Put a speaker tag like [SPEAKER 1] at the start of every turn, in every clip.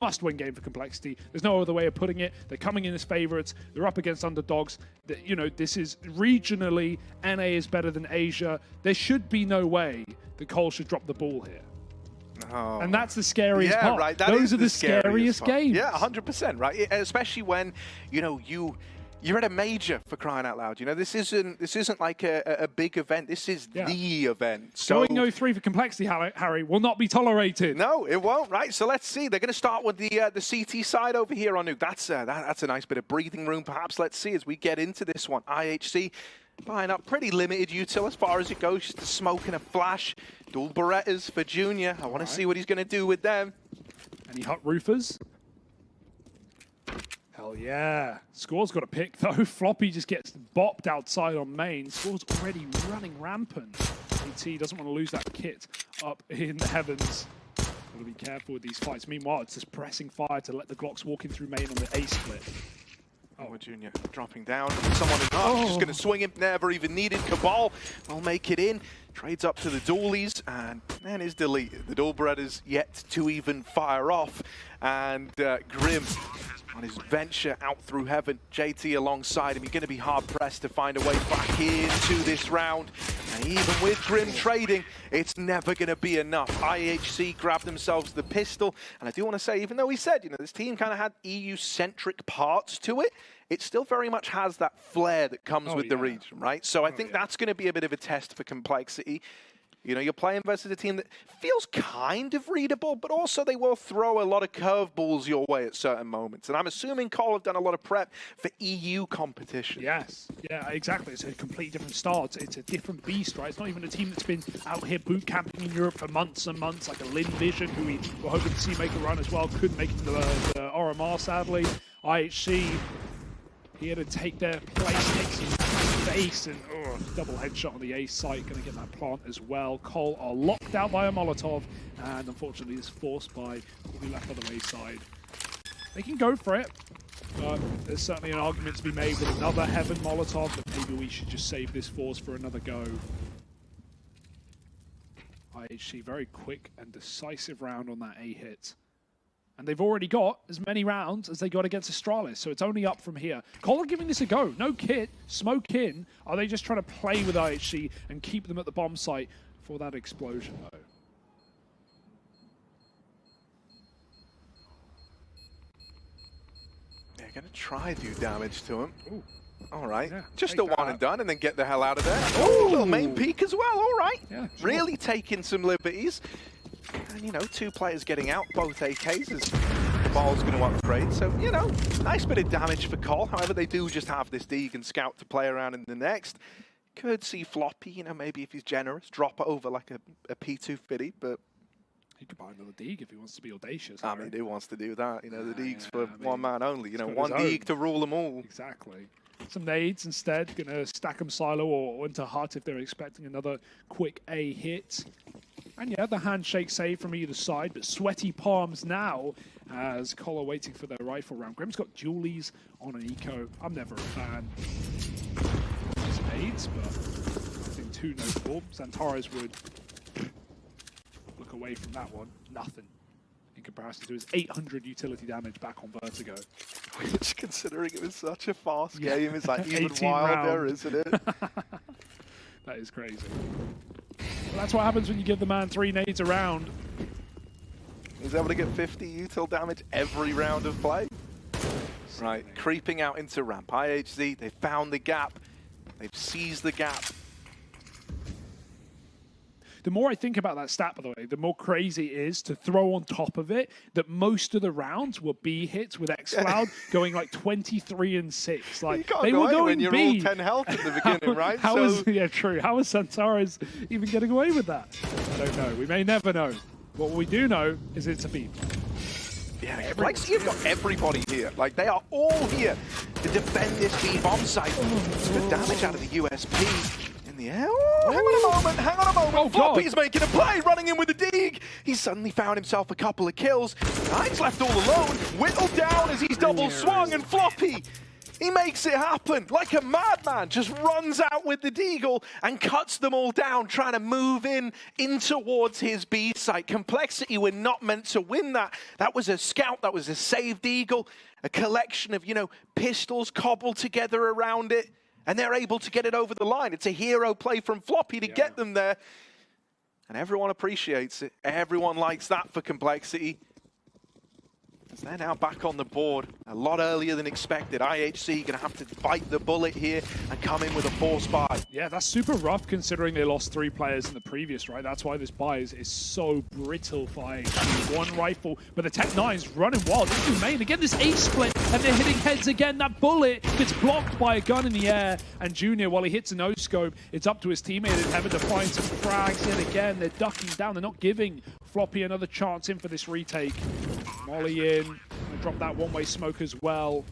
[SPEAKER 1] must-win game for Complexity. There's no other way of putting it. They're coming in as favorites. They're up against underdogs. You know, this is regionally, NA is better than Asia. There should be no way that Cole should drop the ball here.
[SPEAKER 2] Oh.
[SPEAKER 1] And that's the scariest part.
[SPEAKER 2] Right.
[SPEAKER 1] Those are the scariest games.
[SPEAKER 2] Yeah, 100%, right? Especially when, you know, you're at a major, for crying out loud. You know, this isn't like a big event. This is the event. So
[SPEAKER 1] going 0-3 for Complexity, Harry, will not be tolerated.
[SPEAKER 2] No, it won't, right? So let's see. They're going to start with the CT side over here on Nuke. That's a nice bit of breathing room, perhaps. Let's see as we get into this one. IHC buying up pretty limited util as far as it goes. Just a smoke and a flash. Dual Berettas for Junior. I want to see what he's going to do with them.
[SPEAKER 1] Any hot roofers? Hell yeah. Score's got a pick though. Floppy just gets bopped outside on main. Score's already running rampant. AT doesn't want to lose that kit up in the heavens. Gotta be careful with these fights. Meanwhile, it's just pressing fire to let the Glocks walk in through main on the A split.
[SPEAKER 2] Oh, Junior dropping down. Someone is just going to swing him. Never even needed. Cabal will make it in. Trades up to the dualies and then is deleted. The dual Beretta's yet to even fire off. And Grim on his venture out through heaven. JT alongside him. He's going to be hard pressed to find a way back into this round. And even with Grim trading, it's never going to be enough. IHC grabbed themselves the pistol. And I do want to say, even though he said, you know, this team kind of had EU-centric parts to it, it still very much has that flair that comes with the region, right? So I think that's going to be a bit of a test for Complexity. You know, you're playing versus a team that feels kind of readable, but also they will throw a lot of curveballs your way at certain moments. And I'm assuming Cole have done a lot of prep for EU competition.
[SPEAKER 1] Yes, yeah, exactly. It's a completely different start. It's a different beast, right? It's not even a team that's been out here boot camping in Europe for months and months, like a Lin Vision, who we were hoping to see make a run as well. Couldn't make it to the RMR, sadly. IHC here to take their place next to face, and double headshot on the A site, going to get that plant as well. Cole are locked out by a Molotov, and unfortunately is forced by what we left on the A side. They can go for it, but there's certainly an argument to be made with another Heaven Molotov, that maybe we should just save this force for another go. IHC, very quick and decisive round on that A hit. And they've already got as many rounds as they got against Astralis, so it's only up from here. Cole are giving this a go. No kit, smoke in. Are they just trying to play with IHC and keep them at the bomb site for that explosion, though?
[SPEAKER 2] They're going to try to do damage to him.
[SPEAKER 1] Ooh.
[SPEAKER 2] All right.
[SPEAKER 1] Yeah,
[SPEAKER 2] just a one and done, and then get the hell out of there. Oh, little main peek as well. All right.
[SPEAKER 1] Yeah, sure.
[SPEAKER 2] Really taking some liberties. And, you know, two players getting out, both AKs, as the ball's going to upgrade. So, you know, nice bit of damage for Cole. However, they do just have this Deeg and Scout to play around in the next. Could see Floppy, you know, maybe if he's generous, drop it over like a P250, but...
[SPEAKER 1] He could buy another Deeg if he wants to be audacious.
[SPEAKER 2] I mean, who wants to do that? You know, the Deeg's for one man only. You know, one Deeg to rule them all.
[SPEAKER 1] Exactly. Some nades instead, going to stack them silo or into hut if they're expecting another quick A hit. And yeah, the handshake save from either side, but sweaty palms now as Cole are waiting for their rifle round. Grim's got dualies on an eco. I'm never a fan of his nades, but nothing too notable. Xantares would look away from that one. Nothing in comparison to his 800 utility damage back on Vertigo.
[SPEAKER 2] Which, considering it was such a fast game, is like even wilder, isn't it?
[SPEAKER 1] That is crazy. Well, that's what happens when you give the man 3 nades around.
[SPEAKER 2] He's able to get 50 util damage every round of play. Right, creeping out into ramp. IHC, they found the gap. They've seized the gap.
[SPEAKER 1] The more I think about that stat, by the way, the more crazy it is to throw on top of it that most of the rounds were B hits with xCloud going like 23 and 6. Like they were going
[SPEAKER 2] when you're
[SPEAKER 1] B.
[SPEAKER 2] all 10 health at the beginning, right?
[SPEAKER 1] Yeah, true. How is Xantares even getting away with that? I don't know. We may never know. What we do know is it's a B.
[SPEAKER 2] Yeah, like, so you've got everybody here. Like, they are all here to defend this B bomb site. The damage out of the USP. Yeah. Oh, hang on a moment.
[SPEAKER 1] Oh,
[SPEAKER 2] Floppy's making a play, running in with the Deeg. He's suddenly found himself a couple of kills. Nine's left all alone, whittled down as he's double swung, and Floppy He makes it happen like a madman, just runs out with the deagle and cuts them all down, trying to move in towards his B site. Complexity were not meant to win that. That was a scout, that was a saved eagle, a collection of, pistols cobbled together around it, and they're able to get it over the line. It's a hero play from Floppy to get them there, and everyone appreciates it. Everyone likes that for Complexity. As they're now back on the board a lot earlier than expected. IHC going to have to bite the bullet here and come in with a force buy.
[SPEAKER 1] Yeah, that's super rough considering they lost 3 players in the previous, right? That's why this buy is so brittle for IHC. 1 rifle, but the Tech 9's running wild. Into main, again, this ace split, and they're hitting heads again. That bullet gets blocked by a gun in the air, and Junior, while he hits a no-scope, it's up to his teammate in heaven to find some frags yet again. They're ducking down. They're not giving Floppy another chance in for this retake. Molly in. Drop that one-way smoke as well.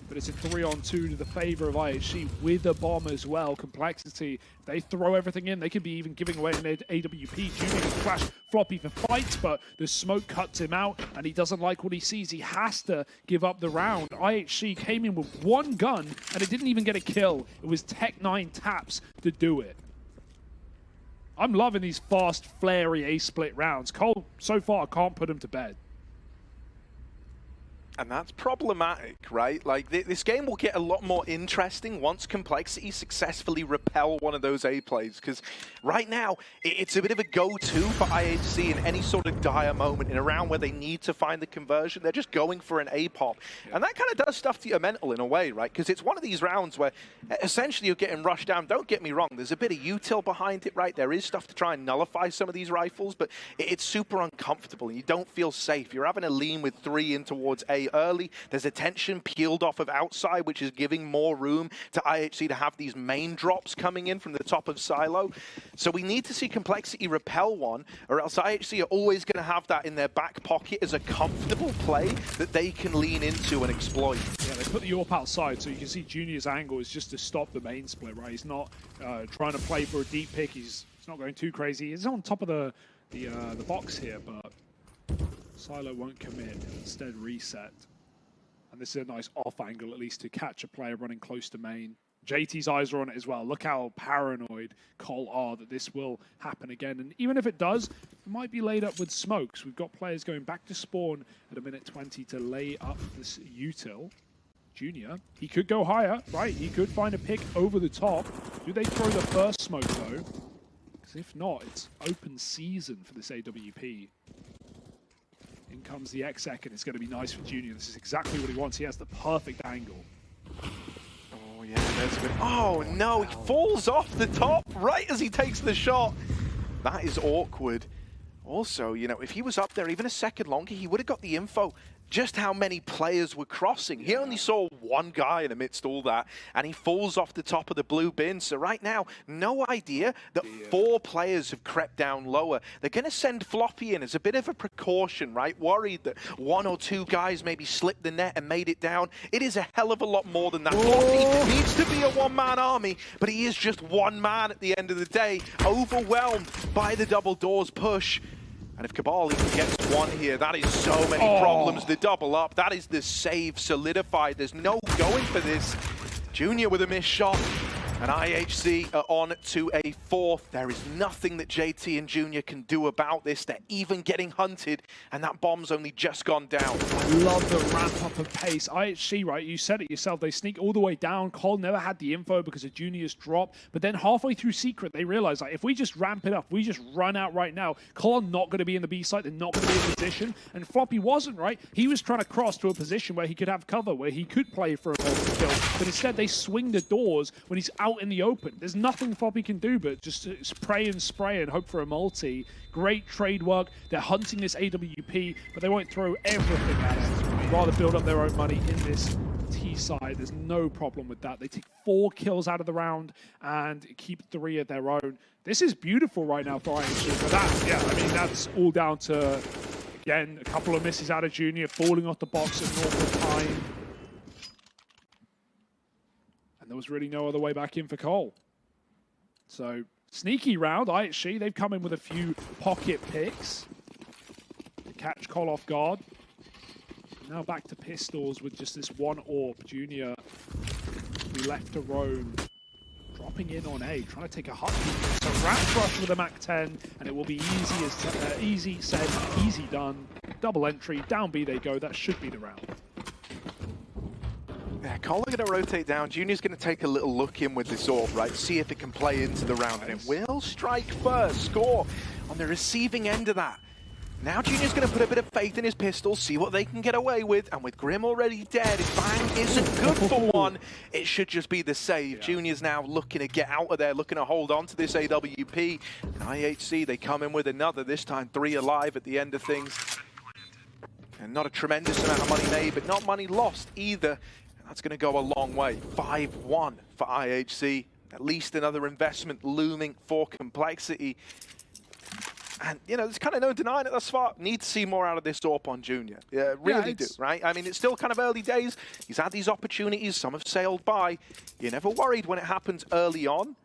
[SPEAKER 1] But it's a 3-on-2 to the favor of IHC with a bomb as well. Complexity, they throw everything in. They could be even giving away an AWP. Junior can flash Floppy for fights, but the smoke cuts him out, and he doesn't like what he sees. He has to give up the round. IHC came in with 1 gun, and it didn't even get a kill. It was Tech 9 taps to do it. I'm loving these fast, flary A-split rounds. Cole, so far, can't put him to bed.
[SPEAKER 2] And that's problematic, right? Like, this game will get a lot more interesting once Complexity successfully repel one of those A plays. Because right now, it's a bit of a go-to for IHC in any sort of dire moment in a round where they need to find the conversion. They're just going for an A pop. And that kind of does stuff to your mental in a way, right? Because it's one of these rounds where essentially you're getting rushed down. Don't get me wrong, there's a bit of util behind it, right? There is stuff to try and nullify some of these rifles, but it's super uncomfortable. You don't feel safe. You're having to lean with 3 in towards A early. There's attention peeled off of outside, which is giving more room to IHC to have these main drops coming in from the top of silo. So we need to see Complexity repel one, or else IHC are always going to have that in their back pocket as a comfortable play that they can lean into and exploit.
[SPEAKER 1] Yeah, they put the AWP outside, so you can see Junior's angle is just to stop the main split, right? He's not trying to play for a deep pick. He's not going too crazy. He's on top of the box here, but Silo won't commit, instead reset. And this is a nice off angle, at least, to catch a player running close to main. JT's eyes are on it as well. Look how paranoid Cole are that this will happen again. And even if it does, it might be laid up with smokes. We've got players going back to spawn at a minute 20 to lay up this util. Junior, he could go higher, right? He could find a pick over the top. Do they throw the first smoke, though? Because if not, it's open season for this AWP. In comes the Exec, and it's going to be nice for Junior. This is exactly what he wants. He has the perfect angle.
[SPEAKER 2] Oh, yeah, there's a bit. Oh, no, he falls off the top right as he takes the shot. That is awkward. Also, if he was up there even a second longer, he would have got the info just how many players were crossing. He only saw 1 guy in amidst all that, and he falls off the top of the blue bin. So right now, no idea that 4 players have crept down lower. They're going to send Floppy in as a bit of a precaution, right? Worried that 1 or 2 guys maybe slipped the net and made it down. It is a hell of a lot more than that. Floppy needs to be a 1-man army, but he is just 1 man at the end of the day, overwhelmed by the double doors push. And if Cabal even gets 1 here, that is so many problems to double up. That is the save solidified. There's no going for this. Junior with a missed shot. And IHC are on to a 4th. There is nothing that JT and Junior can do about this. They're even getting hunted, and that bomb's only just gone down.
[SPEAKER 1] I love the ramp up of pace. IHC, right, you said it yourself, they sneak all the way down. Cole never had the info because of Junior's drop, but then halfway through Secret, they realize, like, if we just ramp it up, we just run out right now, Cole are not going to be in the B site, they're not going to be in position, and Floppy wasn't, right? He was trying to cross to a position where he could have cover, where he could play for a multi-kill, but instead they swing the doors when he's out in the open. There's nothing Floppy can do but just spray and hope for a multi. Great trade work. They're hunting this AWP, but they won't throw everything at it. They'd rather build up their own money in this T side. There's no problem with that. They take 4 kills out of the round and keep 3 of their own. This is beautiful right now for IHC, but that's all down to, again, a couple of misses out of Junior, falling off the box at normal time. And there was really no other way back in for Cole. So, sneaky round, IHC. They've come in with a few pocket picks to catch Cole off guard. Now back to pistols with just this 1 AWP. Junior left to roam. Dropping in on A, trying to take a hut. So Ramp Rush with a MAC-10, and it will be easy said, easy done. Double entry, down B they go. That should be the round.
[SPEAKER 2] Yeah, Cole are going to rotate down. Junior's going to take a little look in with this orb, right? See if it can play into the round. And it will strike first. Score on the receiving end of that. Now Junior's going to put a bit of faith in his pistols, see what they can get away with. And with Grim already dead, if Bang isn't good for one, it should just be the save. Yeah. Junior's now looking to get out of there, looking to hold on to this AWP. And IHC, they come in with another, this time 3 alive at the end of things. And not a tremendous amount of money made, but not money lost either. That's going to go a long way. 5-1 for IHC. At least another investment looming for Complexity. And, you know, there's kind of no denying it thus far. Need to see more out of this AWP on Junior. Yeah, really do, right? I mean, it's still kind of early days. He's had these opportunities. Some have sailed by. You're never worried when it happens early on.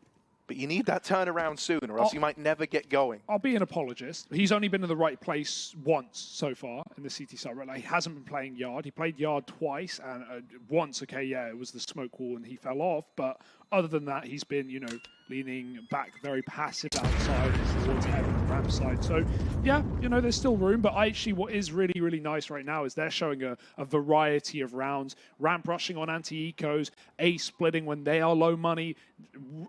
[SPEAKER 2] But you need that turnaround soon, or else you might never get going.
[SPEAKER 1] I'll be an apologist. He's only been in the right place once so far in the CT side. Like, he hasn't been playing Yard. He played Yard twice, and once, okay, yeah, it was the smoke wall and he fell off. But other than that, he's been, you know, leaning back, very passive outside towards heaven and ramp side. So, yeah, you know, there's still room. But actually, what is really, really nice right now is they're showing a variety of rounds. Ramp rushing on anti-ecos, A splitting when they are low money,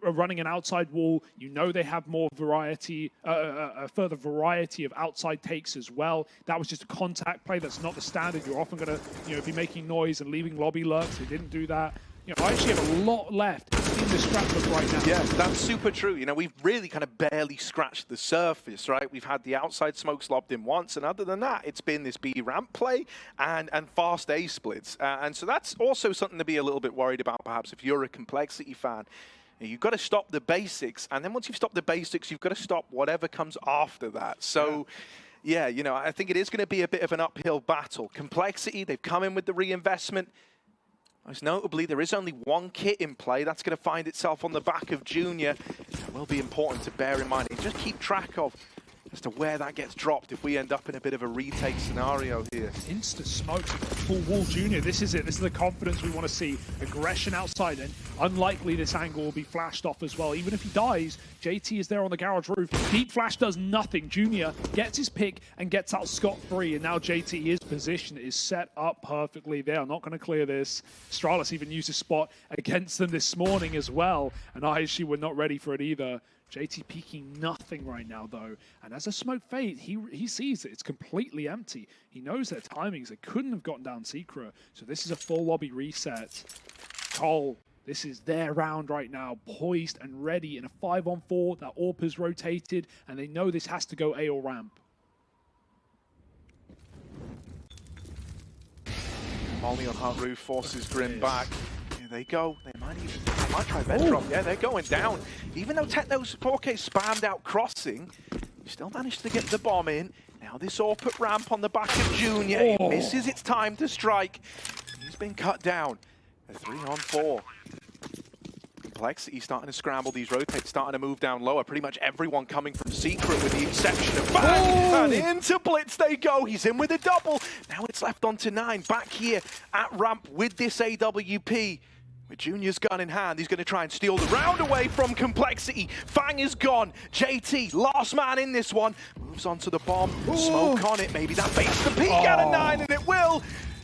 [SPEAKER 1] running an outside wall. You know they have more variety, a further variety of outside takes as well. That was just a contact play. That's not the standard. You're often going to, you know, be making noise and leaving lobby lurks. They didn't do that. You know, I actually have a lot left in the scrapbook right now.
[SPEAKER 2] Yeah, that's super true. You know, we've really kind of barely scratched the surface, right? We've had the outside smokes lobbed in once, and other than that, it's been this B ramp play and fast A splits. And so that's also something to be a little bit worried about, perhaps, if you're a Complexity fan. You've got to stop the basics, and then once you've stopped the basics, you've got to stop whatever comes after that. So, yeah, you know, I think it is going to be a bit of an uphill battle. Complexity, they've come in with the reinvestment. Most notably, there is only one kit in play. That's going to find itself on the back of Junior. It will be important to bear in mind and just keep track of as to where that gets dropped if we end up in a bit of a retake scenario here.
[SPEAKER 1] Insta smoke, full wall Junior. This is it. This is the confidence we want to see. Aggression outside, and unlikely this angle will be flashed off as well. Even if he dies, JT is there on the garage roof. Deep flash does nothing. Junior gets his pick and gets out scot-free, and now JT, his position is set up perfectly. They are not going to clear this. Stralis even used a spot against them this morning as well, and IHC were not ready for it either. JT peeking nothing right now, though. And as a smoke fade, he sees that it's completely empty. He knows their timings. They couldn't have gotten down Secret. So this is a full lobby reset. Cole, this is their round right now, poised and ready in a 5-on-4. That AWP has rotated, and they know this has to go A or ramp.
[SPEAKER 2] Molly on hard roof forces Grim back. Here they go. They might try vent drop. Yeah, they're going down. Even though Techno's 4K spammed out crossing, he still managed to get the bomb in. Now this AWP at ramp on the back of Junior. It misses its time to strike. He's been cut down. A 3-on-4. Complexity starting to scramble these rotates, starting to move down lower. Pretty much everyone coming from Secret with the exception of Bang! And into Blitz they go. He's in with a double. Now it's left on to 9. Back here at ramp with this AWP. With Junior's gun in hand, he's going to try and steal the round away from Complexity. Fang is gone. JT, last man in this one, moves on to the bomb. Smoke on it. Maybe that baits the peak out of 9, and it will.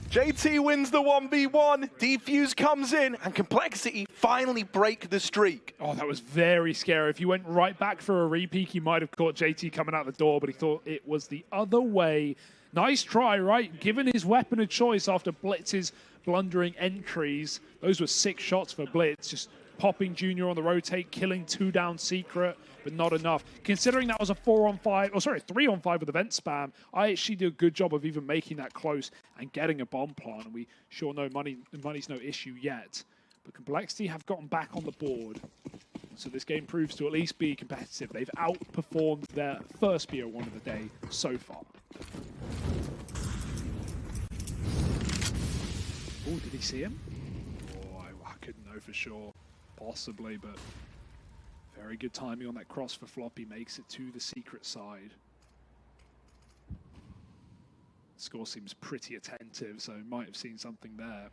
[SPEAKER 2] JT wins the 1v1. Defuse comes in, and Complexity finally break the streak.
[SPEAKER 1] Oh, that was very scary. If you went right back for a re-peek, you might have caught JT coming out the door, but he thought it was the other way. Nice try, right? Given his weapon a choice after Blitz's blundering entries. Those were 6 shots for Blitz, just popping Junior on the rotate, killing 2 down Secret, but not enough. Considering that was a 3-on-5 with event spam, I actually did a good job of even making that close and getting a bomb plant. And we sure know money's no issue yet. But Complexity have gotten back on the board. So this game proves to at least be competitive. They've outperformed their first BO1 of the day so far. Oh, did he see him? Oh, I couldn't know for sure. Possibly, but very good timing on that cross for Floppy. Makes it to the Secret side. Score seems pretty attentive, so might have seen something there.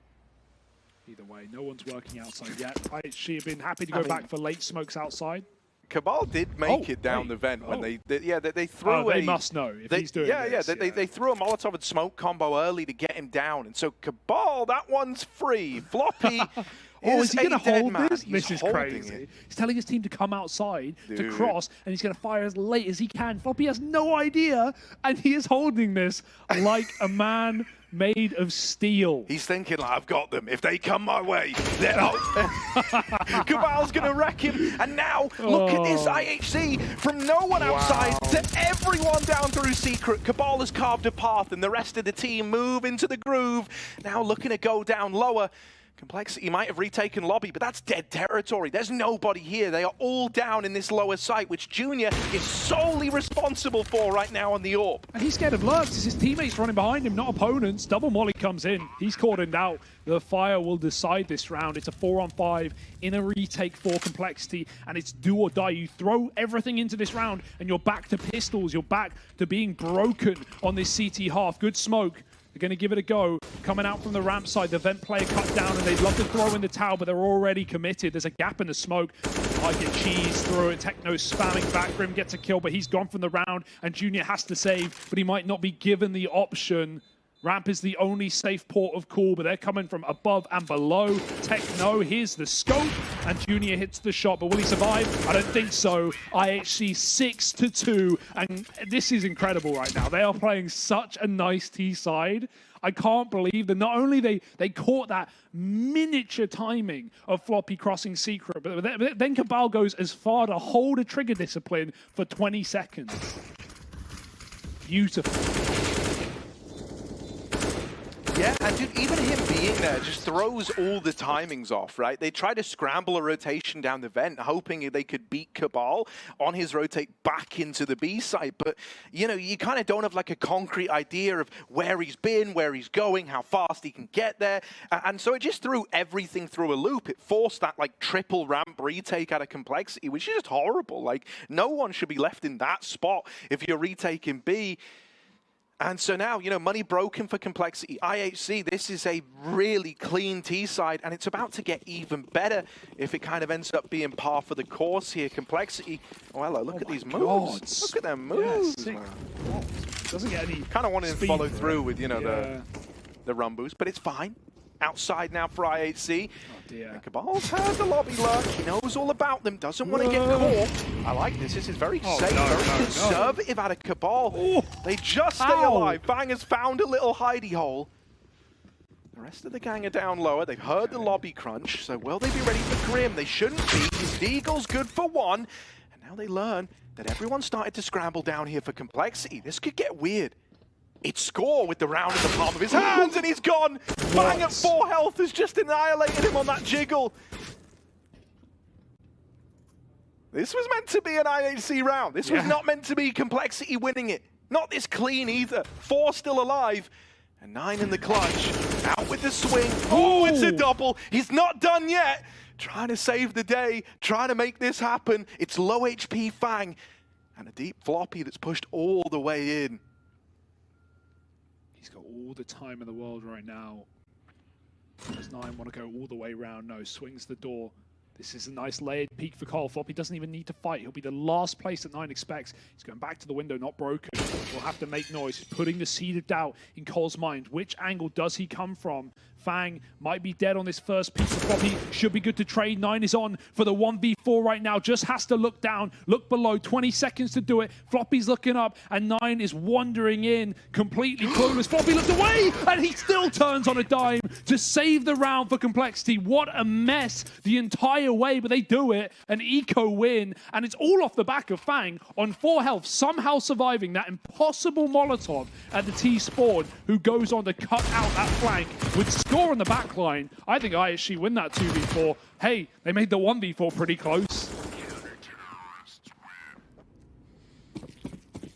[SPEAKER 1] Either way, no one's working outside yet. IHC have been happy to go back for late smokes outside.
[SPEAKER 2] Cabal did make it down the vent when they threw
[SPEAKER 1] Oh, they must know if he's doing this.
[SPEAKER 2] They threw a Molotov and smoke combo early to get him down, and so Cabal, that one's free. Floppy
[SPEAKER 1] is he going to hold this?
[SPEAKER 2] This
[SPEAKER 1] is crazy. He's telling his team to come outside to cross, and he's going to fire as late as he can. Floppy has no idea, and he is holding this like a man made of steel.
[SPEAKER 2] He's thinking, like, I've got them. If they come my way, then I'll... Cabal's going to wreck him. And now, look at this IHC. From no one outside to everyone down through Secret. Cabal has carved a path, and the rest of the team move into the groove. Now looking to go down lower. Complexity might have retaken lobby, but that's dead territory. There's nobody here. They are all down in this lower site, which Junior is solely responsible for right now on the AWP.
[SPEAKER 1] And he's scared of lurks. It's his teammates running behind him, not opponents. Double Molly comes in. He's cordoned out. The fire will decide this round. It's a 4-on-5 in a retake for Complexity, and it's do or die. You throw everything into this round, and you're back to pistols. You're back to being broken on this CT half. Good smoke. They're going to give it a go. Coming out from the ramp side, the vent player cut down, and they'd love to throw in the tower, but they're already committed. There's a gap in the smoke. I get cheese through it. Techno spamming back. Grim gets a kill, but he's gone from the round, and Junior has to save, but he might not be given the option. Ramp is the only safe port of call, but they're coming from above and below. Techno, here's the scope, and Junior hits the shot, but will he survive? I don't think so. IHC 6-2, and this is incredible right now. They are playing such a nice T-side. I can't believe that not only they caught that miniature timing of Floppy crossing Secret, but then Cabal goes as far to hold a trigger discipline for 20 seconds. Beautiful.
[SPEAKER 2] Yeah, and dude, even him being there just throws all the timings off, right? They try to scramble a rotation down the vent, hoping they could beat Cabal on his rotate back into the B side. But, you know, you kind of don't have like a concrete idea of where he's been, where he's going, how fast he can get there. And so it just threw everything through a loop. It forced that like triple ramp retake out of Complexity, which is just horrible. Like, no one should be left in that spot if you're retaking B. And so now, you know, money broken for Complexity. IHC, this is a really clean T-side, and it's about to get even better if it kind of ends up being par for the course here. Complexity, oh, hello, look at these moves. Look at them moves.
[SPEAKER 1] Yeah, doesn't get any
[SPEAKER 2] kind of wanted to follow through with, you know, the run boost, but it's fine. Outside now for IHC.
[SPEAKER 1] Oh dear.
[SPEAKER 2] And Cabal's heard the lobby lurk. He knows all about them. Doesn't want to get caught. I like this. This is very safe, very conservative out of Cabal. They just stay alive. Bang has found a little hidey hole. The rest of the gang are down lower. They've heard the lobby crunch. So will they be ready for Grim? They shouldn't be. His Deagle's good for one. And now they learn that everyone started to scramble down here for Complexity. This could get weird. It's Score with the round in the palm of his hands, and he's gone. Bang at 4 health has just annihilated him on that jiggle. This was meant to be an IHC round. This was not meant to be Complexity winning it. Not this clean either. 4 still alive, and 9 in the clutch. Out with the swing. Oh, it's a double. He's not done yet. Trying to save the day, trying to make this happen. It's low HP Fang, and a deep Floppy that's pushed all the way in.
[SPEAKER 1] He's got all the time in the world right now. Does 9 want to go all the way around? No, swings the door. This is a nice layered peek for Cole. Floppy doesn't even need to fight. He'll be the last place that 9 expects. He's going back to the window, not broken. Will have to make noise. He's putting the seed of doubt in Cole's mind. Which angle does he come from? Fang might be dead on this first piece of Floppy. Should be good to trade. 9 is on for the 1v4 right now. Just has to look down, look below. 20 seconds to do it. Floppy's looking up, and 9 is wandering in, completely clueless. Floppy looked away, and he still turns on a dime to save the round for Complexity. What a mess the entire way, but they do it. An eco win, and it's all off the back of Fang on 4 health, somehow surviving that impossible Molotov at the T-spawn, who goes on to cut out that flank with Score on the back line. I think IHC win that 2v4. Hey, they made the 1v4 pretty close.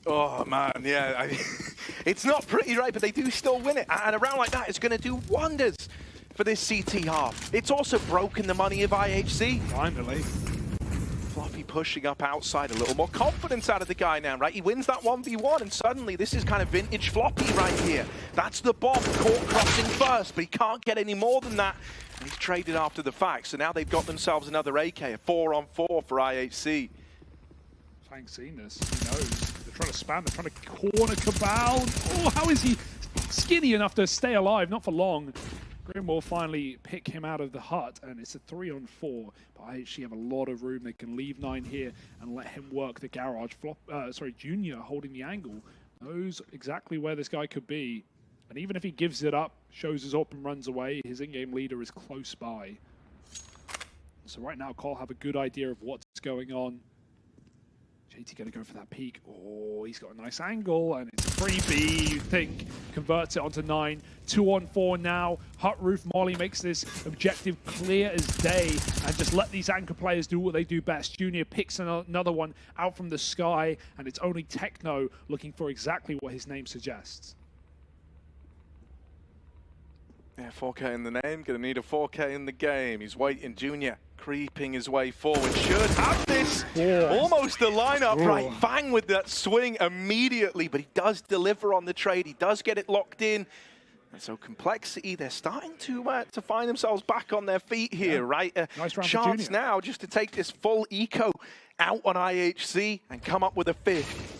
[SPEAKER 2] Oh, man, yeah. It's not pretty, right, but they do still win it. And a round like that is going to do wonders for this CT half. It's also broken the money of IHC.
[SPEAKER 1] Finally.
[SPEAKER 2] Floppy pushing up outside, a little more confidence out of the guy now, right? He wins that 1v1, and suddenly this is kind of vintage Floppy right here. That's the bomb, caught crossing first, but he can't get any more than that. And he's traded after the fact, so now they've got themselves another AK, a 4-on-4 for IHC.
[SPEAKER 1] Fang's seen this, he knows. They're trying to spam, they're trying to corner Cabal. Oh, how is he skinny enough to stay alive? Not for long. Grim will finally pick him out of the hut, and it's a 3-on-4. But IHC have a lot of room. They can leave 9 here and let him work the garage. Junior holding the angle knows exactly where this guy could be. And even if he gives it up, shows his up and runs away, his in-game leader is close by. So right now, Cole have a good idea of what's going on. JT going to go for that peek. Oh, he's got a nice angle, and it's a freebie, you think. Converts it onto 9. 2-on-4 now. Hut Roof Molly makes this objective clear as day, and just let these anchor players do what they do best. Junior picks another one out from the sky, and it's only Techno looking for exactly what his name suggests.
[SPEAKER 2] Yeah, 4K in the name, gonna need a 4K in the game. He's waiting, Junior creeping his way forward. Should have this, almost a lineup, right? Fang with that swing immediately, but he does deliver on the trade. He does get it locked in. And so Complexity, they're starting to find themselves back on their feet here, right?
[SPEAKER 1] Nice round
[SPEAKER 2] chance now just to take this full eco out on IHC and come up with a 5th.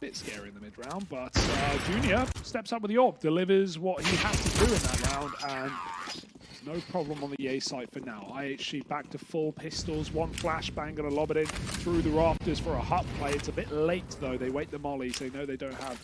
[SPEAKER 1] Bit scary in the mid-round, but Junior steps up with the orb, delivers what he has to do in that round, and no problem on the A site for now. IHC back to full pistols, one flashbang, gonna lob it in through the rafters for a hut play. It's a bit late though, they wait the mollies, they know they don't have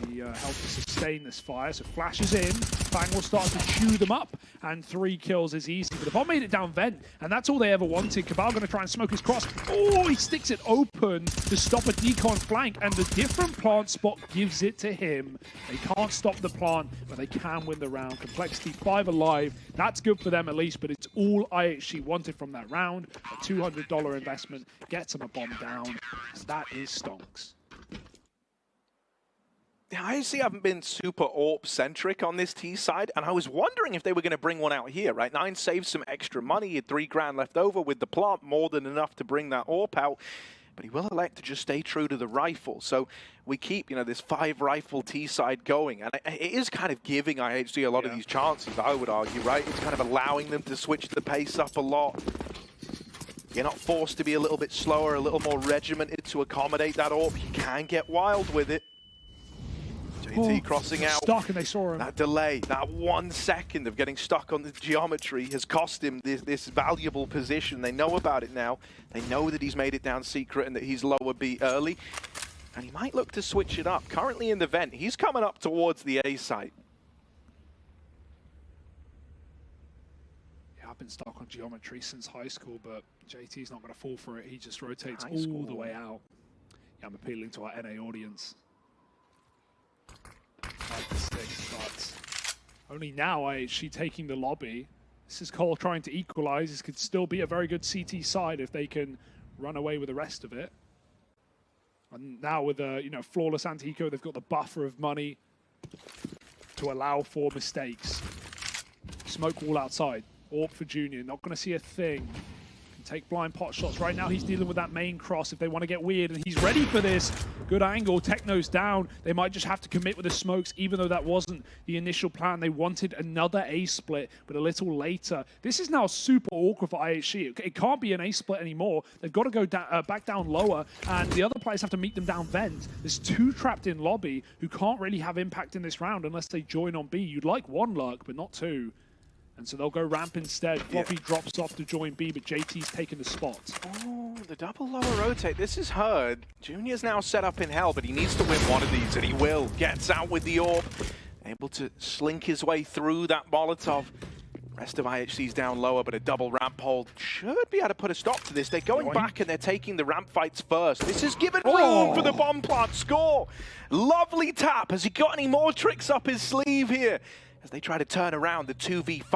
[SPEAKER 1] the help to sustain this fire, so flashes in, Fang will start to chew them up, and 3 kills is easy, but the bomb made it down vent, and that's all they ever wanted. Cabal gonna try and smoke his cross. Oh, he sticks it open to stop a decon flank, and the different plant spot gives it to him. They can't stop the plant, but they can win the round. Complexity 5 alive, that's good for them at least, but it's all IHC wanted from that round. A $200 investment gets them a bomb down, so that is stonks.
[SPEAKER 2] Yeah, IHC haven't been super AWP-centric on this T side, and I was wondering if they were going to bring one out here, right? 9 saved some extra money, he had $3 left over with the plant, more than enough to bring that AWP out, but he will elect to just stay true to the rifle. So we keep, this 5-rifle T side going, and it is kind of giving IHC a lot of these chances, I would argue, right? It's kind of allowing them to switch the pace up a lot. You're not forced to be a little bit slower, a little more regimented to accommodate that AWP. You can get wild with it. JT crossing out.
[SPEAKER 1] Stuck, and they saw him.
[SPEAKER 2] That delay, that 1 second of getting stuck on the geometry has cost him this valuable position. They know about it now. They know that he's made it down secret and that he's lower B early. And he might look to switch it up. Currently in the vent, he's coming up towards the A site.
[SPEAKER 1] Yeah, I've been stuck on geometry since high school, but JT's not going to fall for it. He just rotates all the way out. Yeah, I'm appealing to our NA audience. Like the sticks, but only now IHC taking the lobby. This is Cole trying to equalize. This could still be a very good CT side if they can run away with the rest of it. And now with a flawless anti-eco, they've got the buffer of money to allow for mistakes. Smoke wall outside. AWP for Junior, not going to see a thing. Take blind pot shots. Right now he's dealing with that main cross if they want to get weird, and he's ready for this. Good angle, Techno's down. They might just have to commit with the smokes, even though that wasn't the initial plan. They wanted another A split, but a little later. This is now super awkward for IHC. It can't be an A split anymore. They've got to go back down lower, and the other players have to meet them down vent. There's 2 trapped in lobby who can't really have impact in this round unless they join on B. You'd like 1 lurk, but not 2. And so they'll go ramp instead. Floppy drops off to join B, but JT's taking the spot.
[SPEAKER 2] Oh, the double lower rotate. This is Herd. Junior's now set up in hell, but he needs to win one of these, and he will. Gets out with the AWP. Able to slink his way through that Molotov. Rest of IHC's down lower, but a double ramp hold should be able to put a stop to this. They're going back and they're taking the ramp fights first. This is given room for the bomb plant score. Lovely tap. Has he got any more tricks up his sleeve here? As they try to turn around the 2v5,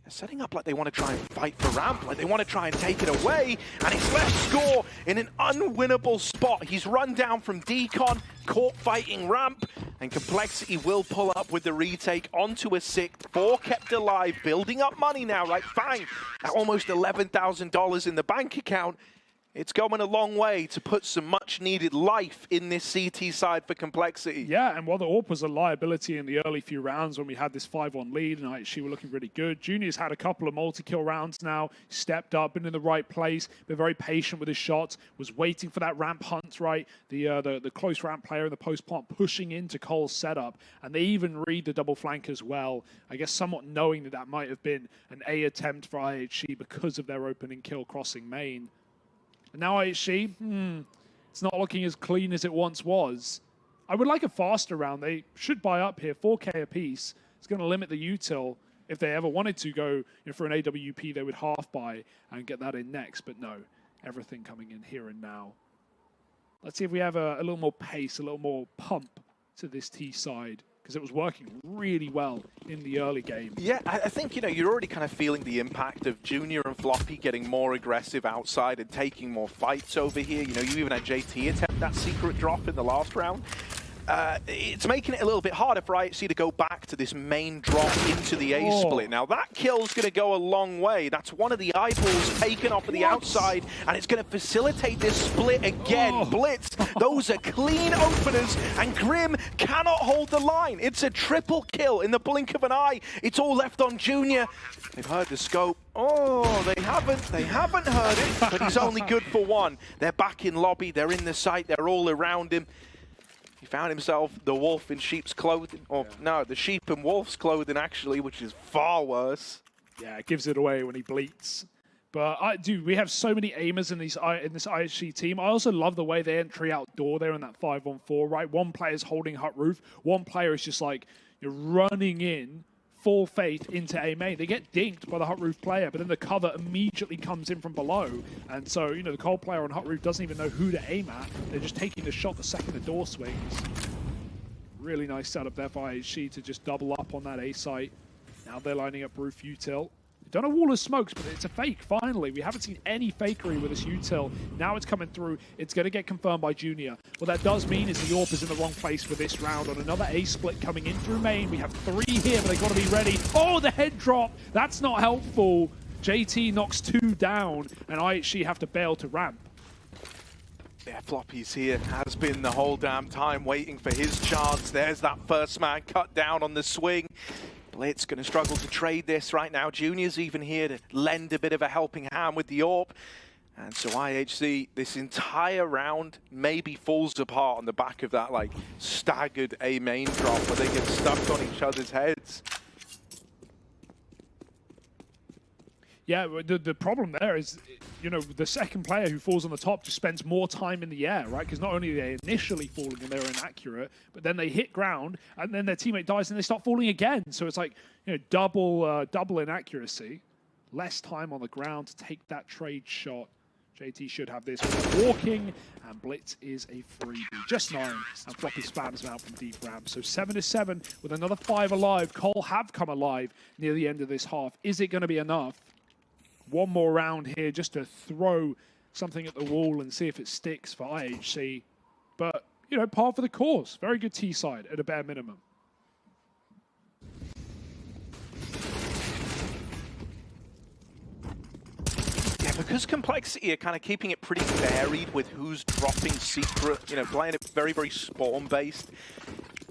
[SPEAKER 2] they're setting up like they want to try and fight for ramp, like they want to try and take it away, and he's left score in an unwinnable spot. He's run down from decon, caught fighting ramp, And Complexity will pull up with the retake onto a 6th. 4 kept alive, building up money now, right? Bang! At almost $11,000 in the bank account. It's going a long way to put some much-needed life in this CT side for Complexity.
[SPEAKER 1] Yeah, and while the AWP was a liability in the early few rounds when we had this 5-1 lead, and IHC were looking really good, Junior's had a couple of multi-kill rounds now, stepped up, been in the right place, been very patient with his shots, was waiting for that ramp hunt, right? The close ramp player in the post plant pushing into Cole's setup, and they even read the double flank as well. I guess somewhat knowing that that might have been an A attempt for IHC because of their opening kill crossing main. And now IHC, it's not looking as clean as it once was. I would like a faster round. They should buy up here, 4K apiece. It's going to limit the util. If they ever wanted to go for an AWP, they would half buy and get that in next. But no, everything coming in here and now. Let's see if we have a little more pace, a little more pump to this T side, because it was working really well in the early game.
[SPEAKER 2] Yeah, I think, you're already kind of feeling the impact of Junior and Floppy getting more aggressive outside and taking more fights over here. You even had JT attempt that secret drop in the last round. It's making it a little bit harder for IHC to go back to this main drop into the A split. Now, that kill's going to go a long way. That's one of the eyeballs taken off of the outside, and it's going to facilitate this split again. Blitz, those are clean openers, and Grim cannot hold the line. It's a triple kill in the blink of an eye. It's all left on Junior. They've heard the scope. Oh, they haven't heard it, but he's only good for one. They're back in lobby, they're in the site, they're all around him. He found himself the wolf in sheep's clothing. Or no, the sheep in wolf's clothing, actually, which is far worse.
[SPEAKER 1] Yeah, it gives it away when he bleats. But, we have so many aimers in this IHC team. I also love the way they entry outdoor there in that 5-on-4, right? One player's holding hut roof. One player is just like, you're running in full faith into A main. They get dinked by the hut roof player, but then the cover immediately comes in from below. And so, the Cole player on hut roof doesn't even know who to aim at. They're just taking the shot the second the door swings. Really nice setup there for IHC to just double up on that A site. Now they're lining up roof util. Done a wall of smokes, but it's a fake, finally. We haven't seen any fakery with this util. Now it's coming through. It's going to get confirmed by Junior. What that does mean is the AWP is in the wrong place for this round. On another A split coming in through main. We have 3 here, but they've got to be ready. Oh, the head drop. That's not helpful. JT knocks 2 down, and IHC have to bail to ramp.
[SPEAKER 2] Yeah, Floppy's here, has been the whole damn time, waiting for his chance. There's that first man cut down on the swing. Blitz going to struggle to trade this right now. Junior's even here to lend a bit of a helping hand with the AWP. And so IHC, this entire round maybe falls apart on the back of that staggered A main drop where they get stuck on each other's heads.
[SPEAKER 1] Yeah, the problem there is, the second player who falls on the top just spends more time in the air, right? Because not only are they initially falling and they're inaccurate, but then they hit ground and then their teammate dies and they start falling again. So it's like, double inaccuracy, less time on the ground to take that trade shot. JT should have this walking, and Blitz is a freebie. Just 9, and Floppy spams him out from deep ramp. So 7-7 with another 5 alive. Cole have come alive near the end of this half. Is it going to be enough? One more round here just to throw something at the wall and see if it sticks for IHC. But, par for the course. Very good T side at a bare minimum.
[SPEAKER 2] Yeah, because Complexity are kind of keeping it pretty varied with who's dropping secret, playing it very, very spawn-based.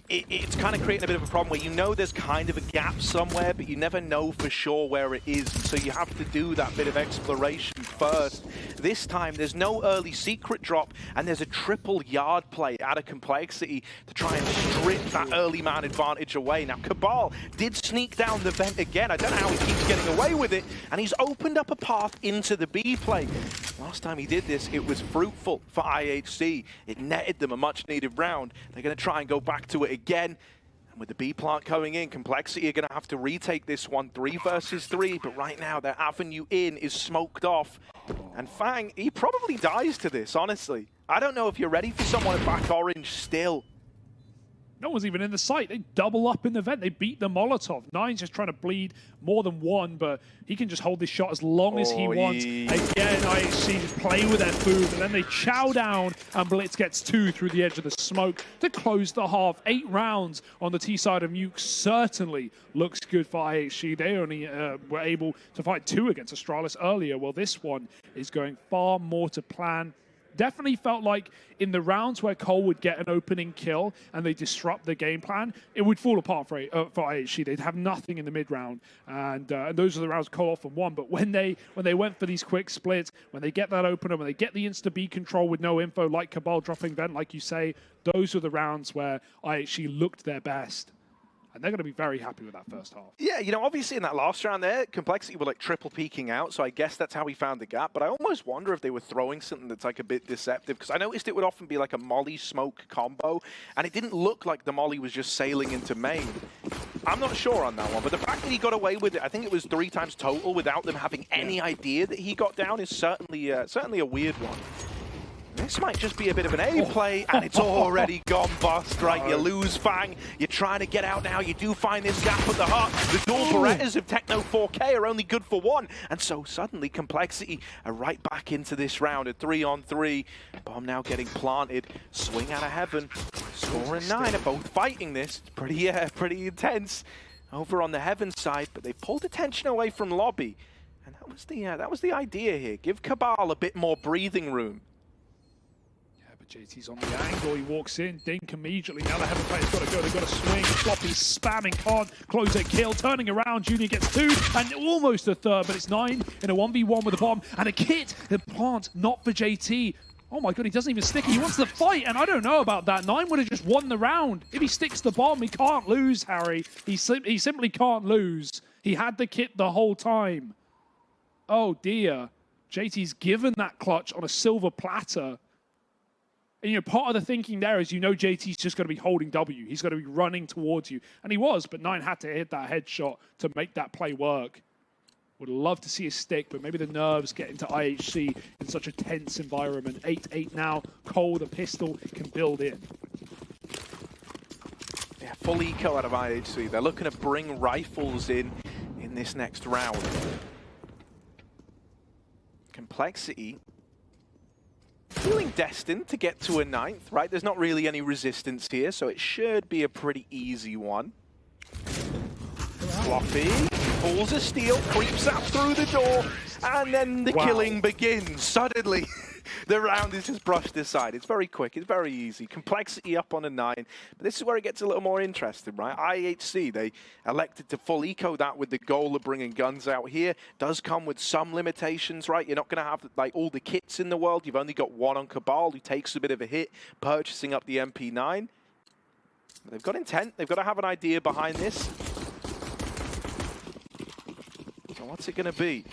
[SPEAKER 2] It's kind of creating a bit of a problem where there's kind of a gap somewhere, but you never know for sure where it is. So you have to do that bit of exploration first. This time, there's no early secret drop, and there's a triple yard play out of Complexity to try and strip that early man advantage away. Now, Cabal did sneak down the vent again. I don't know how he keeps getting away with it, and he's opened up a path into the B play. Last time he did this, it was fruitful for IHC. It netted them a much-needed round. They're going to try and go back to it again. And with the B plant coming in, Complexity are going to have to retake this one 3 versus 3. But right now, their avenue in is smoked off. And Fang, he probably dies to this, honestly. I don't know if you're ready for someone at back orange still.
[SPEAKER 1] No one's even in the site. They double up in the vent. They beat the Molotov. Nine's just trying to bleed more than one, but he can just hold this shot as long as he wants. Again, IHC just play with their food, and then they chow down, and Blitz gets 2 through the edge of the smoke to close the half. 8 rounds on the T side of Nuke certainly looks good for IHC. They only were able to fight 2 against Astralis earlier. Well, this one is going far more to plan. Definitely felt like in the rounds where Cole would get an opening kill and they disrupt the game plan, it would fall apart for IHC. They'd have nothing in the mid round, and those are the rounds Cole often won. But when they went for these quick splits, when they get that opener, when they get the insta B control with no info, like Cabal dropping vent, like you say, those are the rounds where IHC looked their best. And they're going to be very happy with that first half.
[SPEAKER 2] Yeah, you know, obviously in that last round there, Complexity were like triple peeking out, so I guess that's how he found the gap. But I almost wonder if they were throwing something that's like a bit deceptive, because I noticed it would often be like a molly smoke combo, and it didn't look like the molly was just sailing into main. I'm not sure on that one, but the fact that he got away with it, I think it was 3 times total without them having any idea that he got down, is certainly a weird one. This might just be a bit of an A play, and it's already gone bust, right? You lose Fang, you're trying to get out now, you do find this gap at the heart. The dual Berettas of Techno 4K are only good for 1, and so suddenly Complexity are right back into this round at 3-on-3. Bomb now getting planted, swing out of heaven, score and 9 are both fighting this. It's pretty intense over on the heaven side, but they pulled attention away from lobby, and that was the idea here. Give Cabal a bit more breathing room.
[SPEAKER 1] JT's on the angle, he walks in, Dink immediately, now the Heaven player's got to go, they've got to swing, Floppy spamming, can't close a kill, turning around, Junior gets 2, and almost a third, but it's 9 in a 1v1 with a bomb, and a kit, the plant, not for JT. Oh my god, he doesn't even stick it, he wants to fight, and I don't know about that. 9 would have just won the round. If he sticks the bomb, he can't lose, Harry. He simply can't lose. He had the kit the whole time. Oh dear. JT's given that clutch on a silver platter. And, you know, part of the thinking there is, you know, JT's just going to be holding W. He's going to be running towards you. And he was, but 9 had to hit that headshot to make that play work. Would love to see a stick, but maybe the nerves get into IHC in such a tense environment. 8-8 now. Cole, the pistol, can build in.
[SPEAKER 2] Yeah, full eco out of IHC. They're looking to bring rifles in this next round. Complexity feeling destined to get to a 9th, right? There's not really any resistance here, so it should be a pretty easy one. Floppy pulls a steal, creeps out through the door, and then the killing begins. Suddenly, the round is just brushed aside. It's very quick, it's very easy. Complexity up on a 9, but this is where it gets a little more interesting, right? IHC, they elected to full eco that with the goal of bringing guns out here. Does come with some limitations, right? You're not going to have like all the kits in the world. You've only got 1 on Cabal, who takes a bit of a hit, purchasing up the MP9. But they've got intent, they've got to have an idea behind this. So what's it going to be?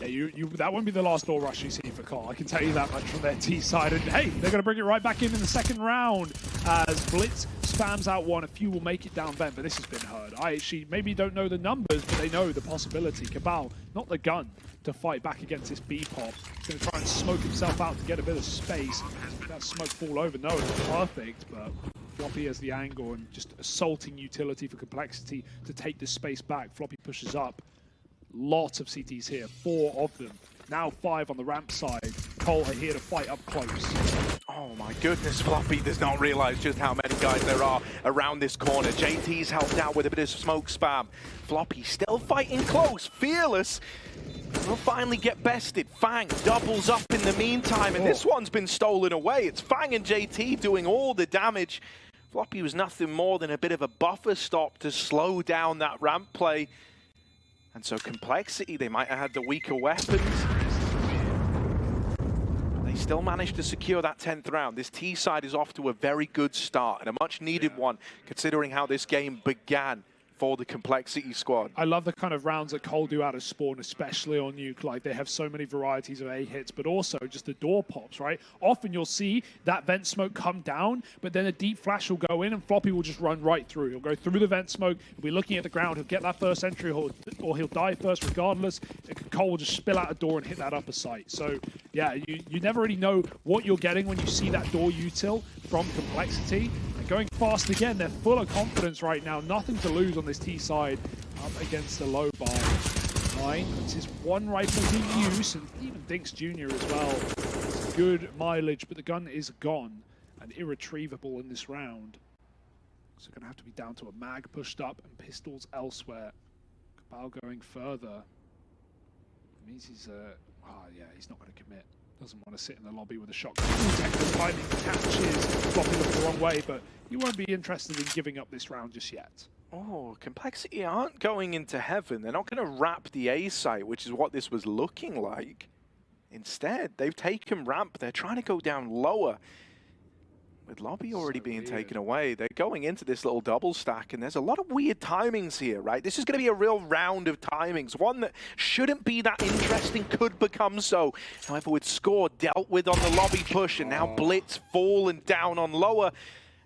[SPEAKER 1] Yeah, that won't be the last door rush you see for Cole. I can tell you that much from their T side. And hey, they're going to bring it right back in the second round as Blitz spams out 1. A few will make it down vent, but this has been heard. IHC maybe don't know the numbers, but they know the possibility. Cabal, not the gun to fight back against this B-pop. He's going to try and smoke himself out to get a bit of space. That smoke fall over. No, it's perfect, but Floppy has the angle and just assaulting utility for Complexity to take this space back. Floppy pushes up. Lots of CTs here, 4 of them. Now 5 on the ramp side. Cole are here to fight up close.
[SPEAKER 2] Oh my goodness, Floppy does not realize just how many guys there are around this corner. JT's helped out with a bit of smoke spam. Floppy still fighting close, fearless. Will finally get bested. Fang doubles up in the meantime, and this one's been stolen away. It's Fang and JT doing all the damage. Floppy was nothing more than a bit of a buffer stop to slow down that ramp play. And so Complexity, they might have had the weaker weapons. But they still managed to secure that 10th round. This T side is off to a very good start, and a much needed one, considering how this game began for the Complexity squad.
[SPEAKER 1] I love the kind of rounds that Cole do out of spawn, especially on Nuke. Like, they have so many varieties of A hits, but also just the door pops, right? Often you'll see that vent smoke come down, but then a deep flash will go in and Floppy will just run right through. He'll go through the vent smoke, he'll be looking at the ground, he'll get that first entry, or he'll die first regardless. Cole will just spill out a door and hit that upper site. So, yeah, you never really know what you're getting when you see that door util from Complexity. They're going fast again. They're full of confidence right now. Nothing to lose on this T side up against the low bar. Nine, it's his one rifle in use, and even Dinks Jr. as well. It's good mileage, but the gun is gone and irretrievable in this round. So going to have to be down to a mag pushed up and pistols elsewhere. Cabal going further. It means he's, yeah, he's not going to commit. Doesn't want to sit in the lobby with a shotgun. Techno timing catches, flopping up the wrong way, but he won't be interested in giving up this round just yet.
[SPEAKER 2] Oh, Complexity aren't going into heaven. They're not going to wrap the A site, which is what this was looking like. Instead, they've taken ramp. They're trying to go down lower. With lobby already being taken away, they're going into this little double stack, and there's a lot of weird timings here, right? This is going to be a real round of timings. One that shouldn't be that interesting could become so. However, with Score dealt with on the lobby push, and now Blitz fallen down on lower,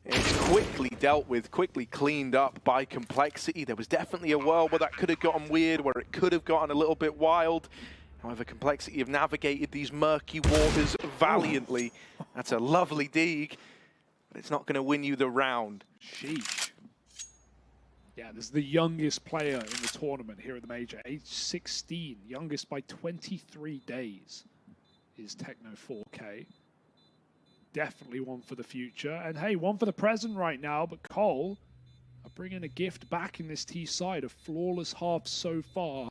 [SPEAKER 2] it's quickly dealt with, quickly cleaned up by Complexity. There was definitely a world where that could have gotten weird, where it could have gotten a little bit wild. However, Complexity have navigated these murky waters valiantly. That's a lovely dig. It's not going to win you the round.
[SPEAKER 1] Sheesh. Yeah, this is the youngest player in the tournament here at the Major. Age 16, youngest by 23 days is Techno 4K. Definitely one for the future. And hey, one for the present right now, but Cole are bringing a gift back in this T side. A flawless half so far.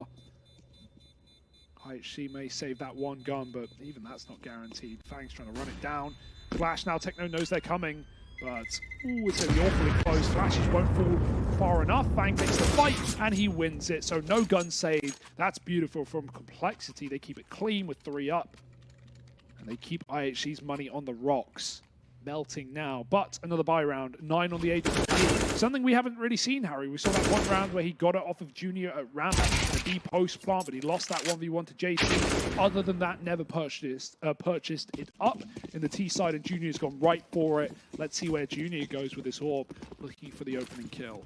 [SPEAKER 1] IHC may save that one gun, but even that's not guaranteed. Fang's trying to run it down. Flash now, Techno knows they're coming, but ooh, it's going to be awfully close. Flashes won't fall far enough. Fang takes the fight, and he wins it. So no gun saved. That's beautiful from Complexity. They keep it clean with 3 up. And they keep IHC's money on the rocks. Melting now, but another buy round. 9 on the AWP. Something we haven't really seen, Harry. We saw that one round where he got it off of Junior at ramp, the B post plant, but he lost that 1v1 to JT. Other than that, never purchased it up in the T side, and Junior's gone right for it. Let's see where Junior goes with this AWP, looking for the opening kill.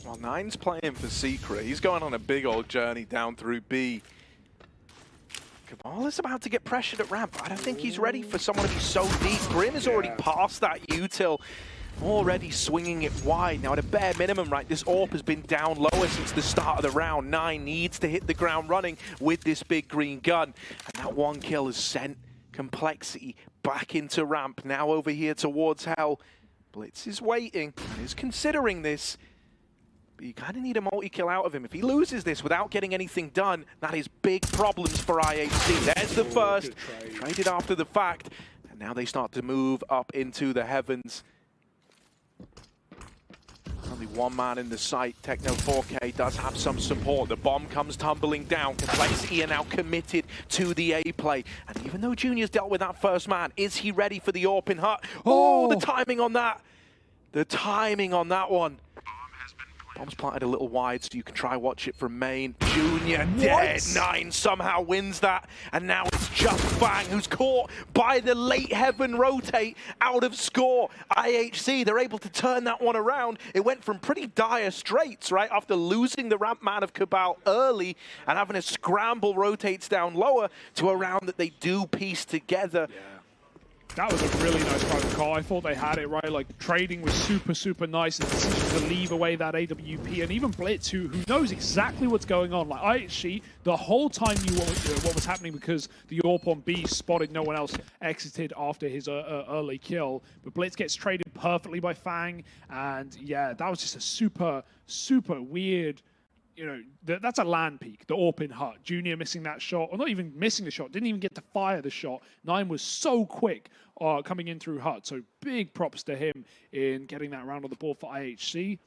[SPEAKER 2] Well, Nine's playing for Secret. He's going on a big old journey down through B. Cabal is about to get pressured at ramp. I don't think he's ready for someone to be so deep. Grim is already past that util, already swinging it wide. Now, at a bare minimum, right, this AWP has been down lower since the start of the round. Nine needs to hit the ground running with this big green gun. And that one kill has sent Complexity back into ramp. Now over here towards Hell. Blitz is waiting and is considering this. But you kind of need a multi-kill out of him. If he loses this without getting anything done, that is big problems for IHC. There's the first, traded after the fact, and now they start to move up into the heavens. Only one man in the site. Techno 4K does have some support. The bomb comes tumbling down. Complexity are now committed to the A play. And even though Junior's dealt with that first man, is he ready for the open hut? Oh, the timing on that. The timing on that one. Bomb's planted a little wide, so you can try watch it from main. Junior dead. Nine somehow wins that, and now it's just Fang who's caught by the late heaven rotate out of Score. IHC, they're able to turn that one around. It went from pretty dire straits, right, after losing the ramp man of Cabal early and having a scramble rotates down lower to a round that they do piece together.
[SPEAKER 1] Yeah. That was a really nice private call. I thought they had it right. Like, trading was super, super nice. The decision to leave away that AWP, and even Blitz, who knows exactly what's going on. Like, IHC, the whole time knew what was happening because the AWP on B spotted no one else exited after his early kill. But Blitz gets traded perfectly by Fang, and yeah, that was just a super, super weird. You know, that's a land peak, the AWP in hut. Junior missing that shot, or not even missing the shot, didn't even get to fire the shot. Nine was so quick coming in through hut, so big props to him in getting that round on the board for IHC.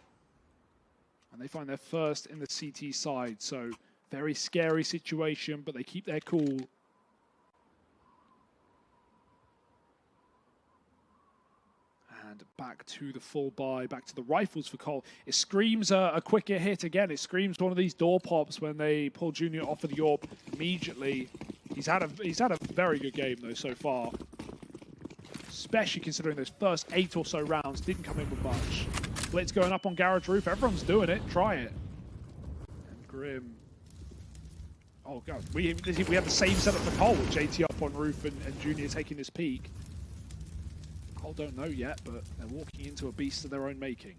[SPEAKER 1] And they find their first in the CT side, so very scary situation, but they keep their cool. And back to the full buy, back to the rifles for Cole. It screams a quicker hit again. It screams one of these door pops when they pull Junior off of the AWP immediately. He's had a very good game though so far, especially considering those first 8 or so rounds didn't come in with much. Blitz going up on Garage Roof. Everyone's doing it. Try it. And Grim. Oh god, we have the same setup for Cole with JT up on roof and Junior taking this peak. Cole don't know yet, but they're walking into a beast of their own making.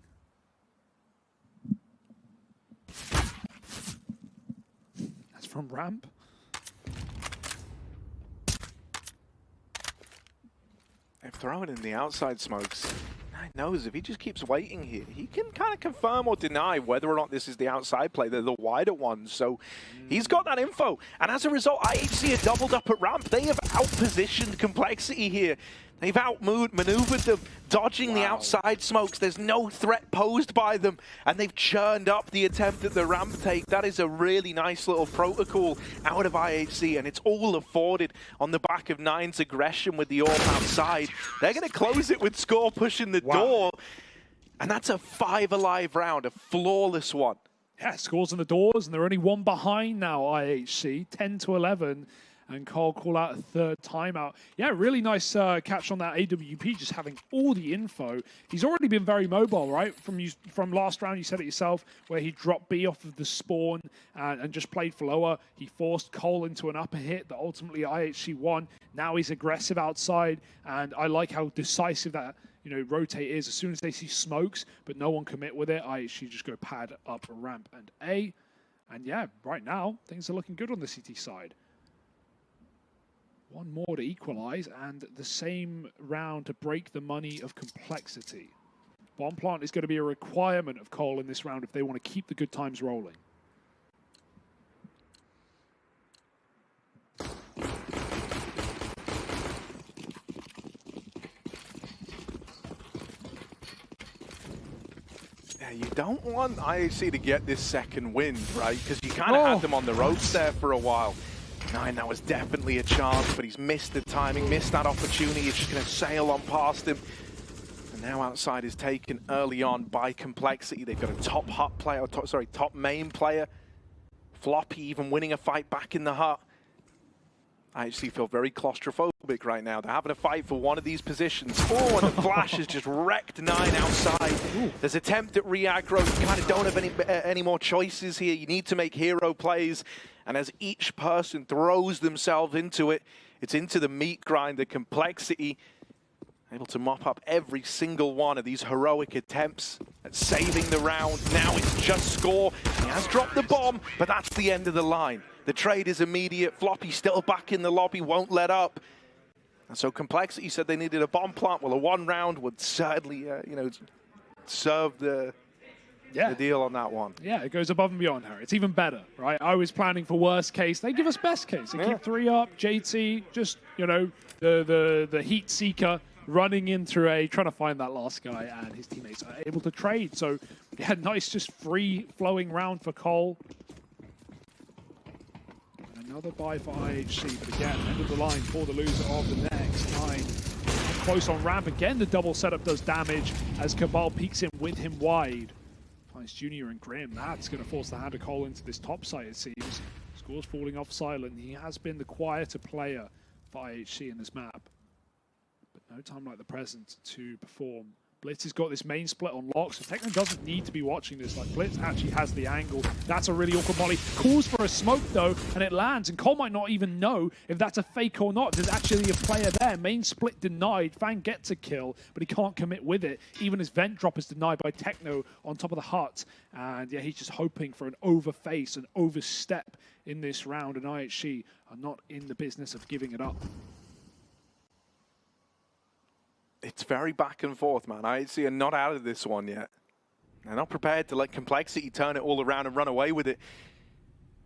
[SPEAKER 1] That's from ramp.
[SPEAKER 2] They've thrown in the outside smokes. Nine knows if he just keeps waiting here, he can kind of confirm or deny whether or not this is the outside play. They're the wider ones, so he's got that info. And as a result, IHC are doubled up at ramp. They have outpositioned Complexity here. They've outmaneuvered them, dodging the outside smokes. There's no threat posed by them, and they've churned up the attempt at the ramp take. That is a really nice little protocol out of IHC, and it's all afforded on the back of Nine's aggression with the AWP outside. They're going to close it with Score pushing the door, and that's a 5 alive round, a flawless one.
[SPEAKER 1] Yeah, Score's on the doors, and they're only one behind now, IHC, 10-11. And Cole call out a third timeout. Yeah, really nice catch on that AWP, just having all the info. He's already been very mobile, right? From last round, you said it yourself, where he dropped B off of the spawn and just played for lower. He forced Cole into an upper hit that ultimately IHC won. Now he's aggressive outside, and I like how decisive that rotate is. As soon as they see smokes, but no one commit with it, IHC just go pad up ramp and A. And yeah, right now, things are looking good on the CT side. One more to equalize, and the same round to break the money of Complexity. Bomb plant is going to be a requirement of Cole in this round if they want to keep the good times rolling.
[SPEAKER 2] Yeah, you don't want IHC to get this second win, right? Because you kind of had them on the ropes there for a while. Nine, that was definitely a chance, but he's missed the timing, missed that opportunity. He's just going to sail on past him. And now outside is taken early on by Complexity. They've got a top hut player, top main player. Floppy even winning a fight back in the hut. I actually feel very claustrophobic right now. They're having a fight for one of these positions. Oh, and the flash has just wrecked Nine outside. There's attempt at re-aggro. You kind of don't have any more choices here. You need to make hero plays. And as each person throws themselves into it, it's into the meat grinder. Complexity able to mop up every single one of these heroic attempts at saving the round. Now it's just Score. He has dropped the bomb, but that's the end of the line. The trade is immediate. Floppy still back in the lobby, won't let up. And so Complexity said they needed a bomb plant. Well, a one round would certainly, serve the deal on that one.
[SPEAKER 1] Yeah, it goes above and beyond, Harry. It's even better, right? I was planning for worst case. They give us best case. They keep 3 up. JT, just, the heat seeker running in through A, trying to find that last guy, and his teammates are able to trade. So, yeah, nice, just free-flowing round for Cole. Another buy for IHC, but again, end of the line for the loser of the next. Nine close on ramp. Again, the double setup does damage as Cabal peeks in with him wide. Finds Junior and Grim. That's going to force the hand of Cole into this top site, it seems. Score's falling off silent. He has been the quieter player for IHC in this map. But no time like the present to perform. Blitz has got this main split on lock, so Techno doesn't need to be watching this. Like, Blitz actually has the angle. That's a really awkward molly. Calls for a smoke, though, and it lands. And Cole might not even know if that's a fake or not. There's actually a player there. Main split denied. Fang gets a kill, but he can't commit with it. Even his vent drop is denied by Techno on top of the hut. And, yeah, he's just hoping for an overface, an overstep in this round. And IHC are not in the business of giving it up.
[SPEAKER 2] It's very back and forth, man. IHC are not out of this one yet. They're not prepared to let Complexity turn it all around and run away with it.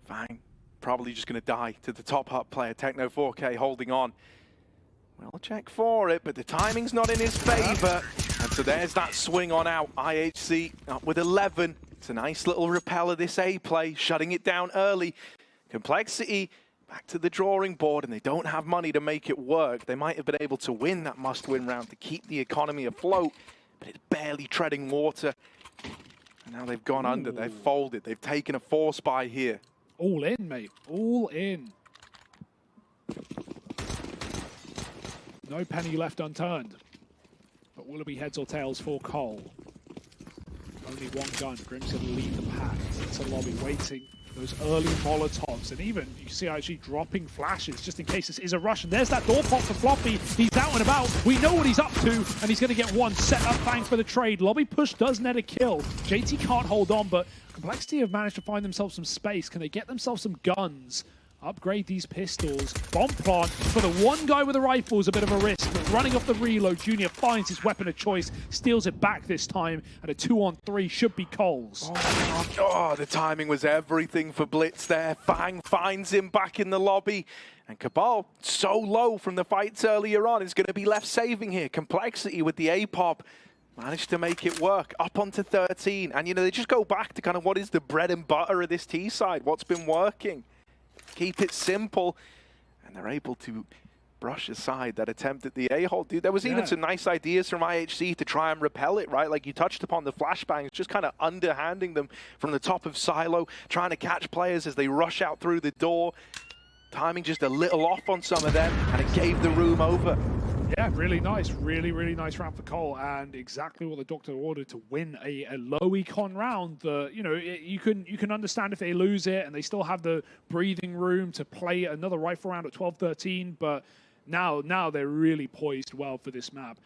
[SPEAKER 2] Fang probably just going to die to the top hut player. Techno 4K holding on. Well, check for it, but the timing's not in his favor. And so there's that swing on out. IHC up with 11. It's a nice little repeller, this A play, shutting it down early. Complexity back to the drawing board, and they don't have money to make it work. They might have been able to win that must-win round to keep the economy afloat, but it's barely treading water. And now they've gone under, they've folded, they've taken a force buy here.
[SPEAKER 1] All in, mate, all in. No penny left unturned. But will it be heads or tails for Cole? Only one gun. Grim's going to lead the pack. It's a lobby waiting those early Molotovs, and even you see actually dropping flashes just in case this is a rush. And there's that door pop for Floppy. He's out and about. We know what he's up to, and he's going to get one set up. Bang for the trade. Lobby push does net a kill. JT can't hold on, but Complexity have managed to find themselves some space. Can they get themselves some guns? Upgrade these pistols. Bomb plant for the one guy with a rifle is a bit of a risk, but running off the reload, Junior finds his weapon of choice, steals it back this time, and a 2-on-3 should be Coles.
[SPEAKER 2] Oh, the timing was everything for Blitz there. Fang finds him back in the lobby. And Cabal, so low from the fights earlier on, is going to be left saving here. Complexity with the A-pop. Managed to make it work, up onto 13. And, you know, they just go back to kind of what is the bread and butter of this T side, what's been working. Keep it simple, and they're able to brush aside that attempt at the A-hole. Dude, there was even some nice ideas from IHC to try and repel it, right? Like you touched upon the flashbangs, just kind of underhanding them from the top of Silo, trying to catch players as they rush out through the door. Timing just a little off on some of them, and it gave the room over.
[SPEAKER 1] Yeah, really nice. Really, really nice round for Cole, and exactly what the doctor ordered to win a low econ round. You know, you can understand if they lose it and they still have the breathing room to play another rifle round at 12-13, but now they're really poised well for this map.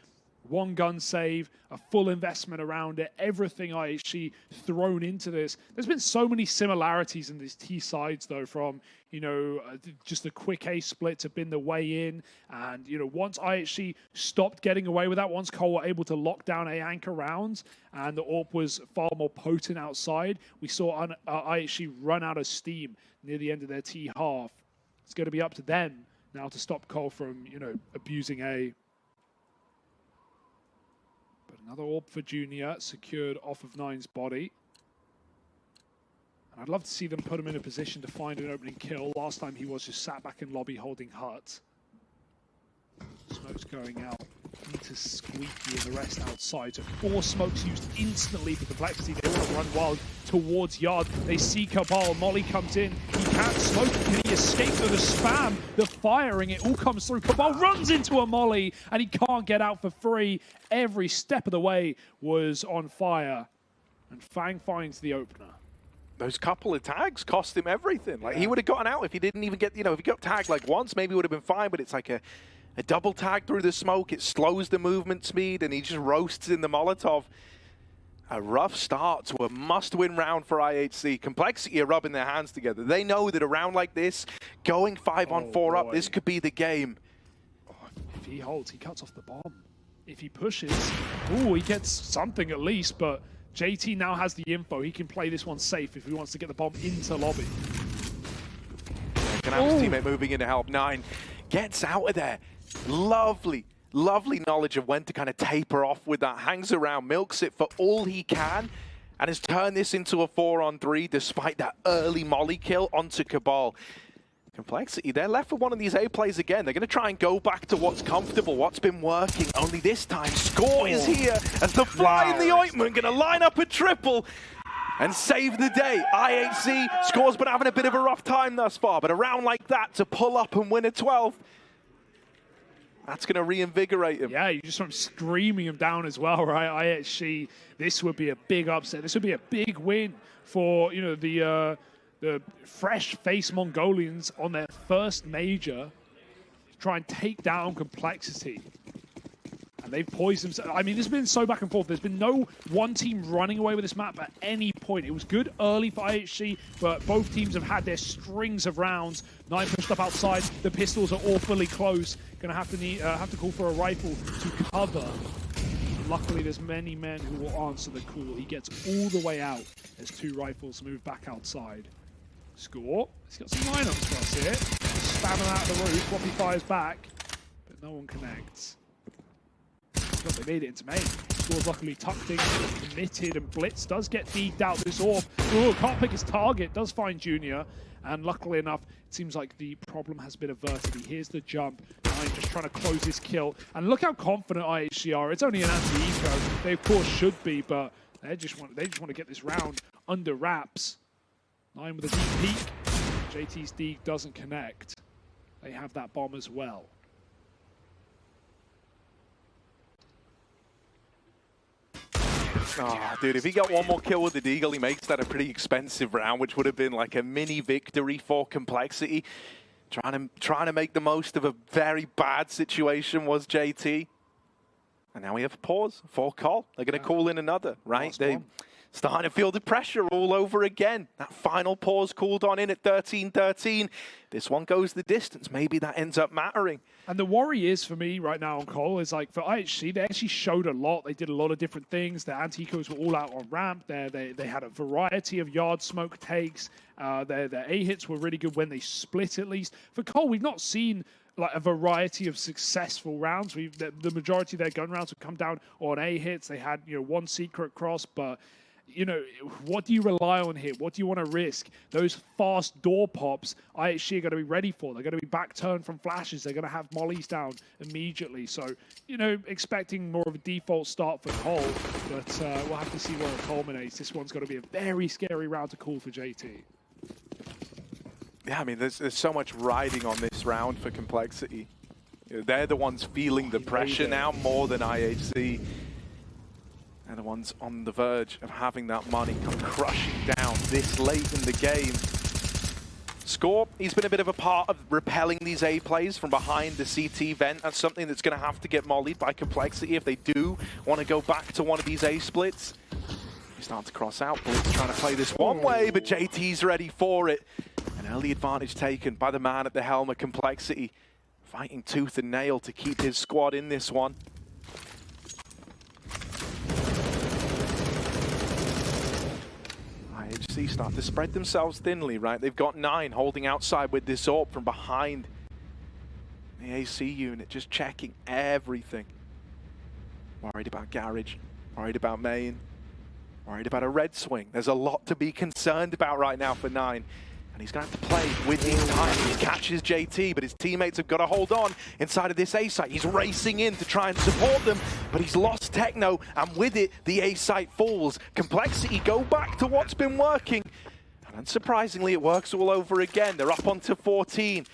[SPEAKER 1] One gun save, a full investment around it, everything IHC thrown into this. There's been so many similarities in these T sides, though, from, you know, just the quick A splits have been the way in. And, you know, once IHC stopped getting away with that, once Cole were able to lock down A anchor rounds and the AWP was far more potent outside, we saw IHC run out of steam near the end of their T half. It's going to be up to them now to stop Cole from, you know, abusing A. But another AWP for Junior, secured off of Nine's body. And I'd love to see them put him in a position to find an opening kill. Last time he was just sat back in lobby holding hut. Smoke's going out. Peter Squeaky and the rest outside. So 4 smokes used instantly for Complexity. They want to run wild towards Yard. They see Cabal. Molly comes in. He can't smoke. Can he escape through the spam? The firing, it all comes through. Cabal runs into a Molly and he can't get out for free. Every step of the way was on fire. And Fang finds the opener.
[SPEAKER 2] Those couple of tags cost him everything. Like he would have gotten out if he didn't even get, you know, if he got tagged like once, maybe would have been fine, but it's like a double tag through the smoke. It slows the movement speed and he just roasts in the Molotov. A rough start to a must-win round for IHC. Complexity are rubbing their hands together. They know that a round like this, going 5-on-4 up, this could be the game.
[SPEAKER 1] Oh, if he holds, he cuts off the bomb. If he pushes, ooh, he gets something at least, but JT now has the info. He can play this one safe if he wants to get the bomb into lobby.
[SPEAKER 2] Can have his teammate moving in to help. Nine gets out of there. Lovely, lovely knowledge of when to kind of taper off with that. Hangs around, milks it for all he can, and has turned this into a 4-on-3 despite that early molly kill onto Cabal. Complexity, they're left with one of these A plays again. They're going to try and go back to what's comfortable, what's been working. Only this time, Score is here as the fly in the ointment, going to line up a triple and save the day. IHC, Score's been having a bit of a rough time thus far, but a round like that to pull up and win a 12, that's going to reinvigorate him.
[SPEAKER 1] Yeah, you just want screaming him down as well, right? IHC, this would be a big upset. This would be a big win for, you know, the fresh-faced Mongolians on their first major to try and take down Complexity. And they've poised themselves. I mean, this has been so back and forth. There's been no one team running away with this map at any point. It was good early for IHC, but both teams have had their strings of rounds. Nine pushed up outside. The pistols are awfully close. Going to have to call for a rifle to cover. Luckily, there's many men who will answer the call. He gets all the way out as 2 rifles move back outside. Score. He's got some lineups for us here. Spamming out the roof. Floppy fires back, but no one connects. God, they made it into main. Score's luckily tucked in, committed, and Blitz does get deeked out. This AWP. Oh, can't pick his target. Does find Junior. And luckily enough, it seems like the problem has been averted. He hears the jump. Nine just trying to close his kill. And look how confident IHC are. It's only an anti-eco. They of course should be, but they just want to get this round under wraps. Nine with a deep peek. JT's deke doesn't connect. They have that bomb as well.
[SPEAKER 2] Oh, dude, if he got one more kill with the Deagle, he makes that a pretty expensive round, which would have been like a mini victory for Complexity. Trying to make the most of a very bad situation was JT. And now we have a pause for Col. They're going to call in another, right? They're starting to feel the pressure all over again. That final pause called on in at 13-13. This one goes the distance. Maybe that ends up mattering.
[SPEAKER 1] And the worry is for me right now on Col is like for IHC, they actually showed a lot. They did a lot of different things. Their anti-ecos were all out on ramp. They had a variety of yard smoke takes. Their A hits were really good when they split at least. For Col, we've not seen like a variety of successful rounds. The majority of their gun rounds have come down on A hits. They had one secret cross, but what do you rely on here? What do you want to risk? Those fast door pops, IHC are going to be ready for. They're going to be back turned from flashes. They're going to have mollies down immediately. So, expecting more of a default start for Col, but we'll have to see where it culminates. This one's going to be a very scary round to call for JT.
[SPEAKER 2] Yeah, I mean, there's so much riding on this round for Complexity. They're the ones feeling the pressure now more than IHC. They're the ones on the verge of having that money come crushing down this late in the game. Score, he's been a bit of a part of repelling these A plays from behind the CT vent. That's something that's going to have to get mollied by Complexity if they do want to go back to one of these A splits. He's starting to cross out. Blitz trying to play this one way, but JT's ready for it. An early advantage taken by the man at the helm of Complexity, fighting tooth and nail to keep his squad in this one. IHC start to spread themselves thinly, right? They've got 9 holding outside with this AWP from behind. The AC unit just checking everything. Worried about Garage, worried about main, worried about a red swing. There's a lot to be concerned about right now for 9. And he's going to have to play with these times. He catches JT, but his teammates have got to hold on inside of this A site. He's racing in to try and support them, but he's lost Techno, and with it, the A site falls. Complexity go back to what's been working. And unsurprisingly, it works all over again. They're up onto 14.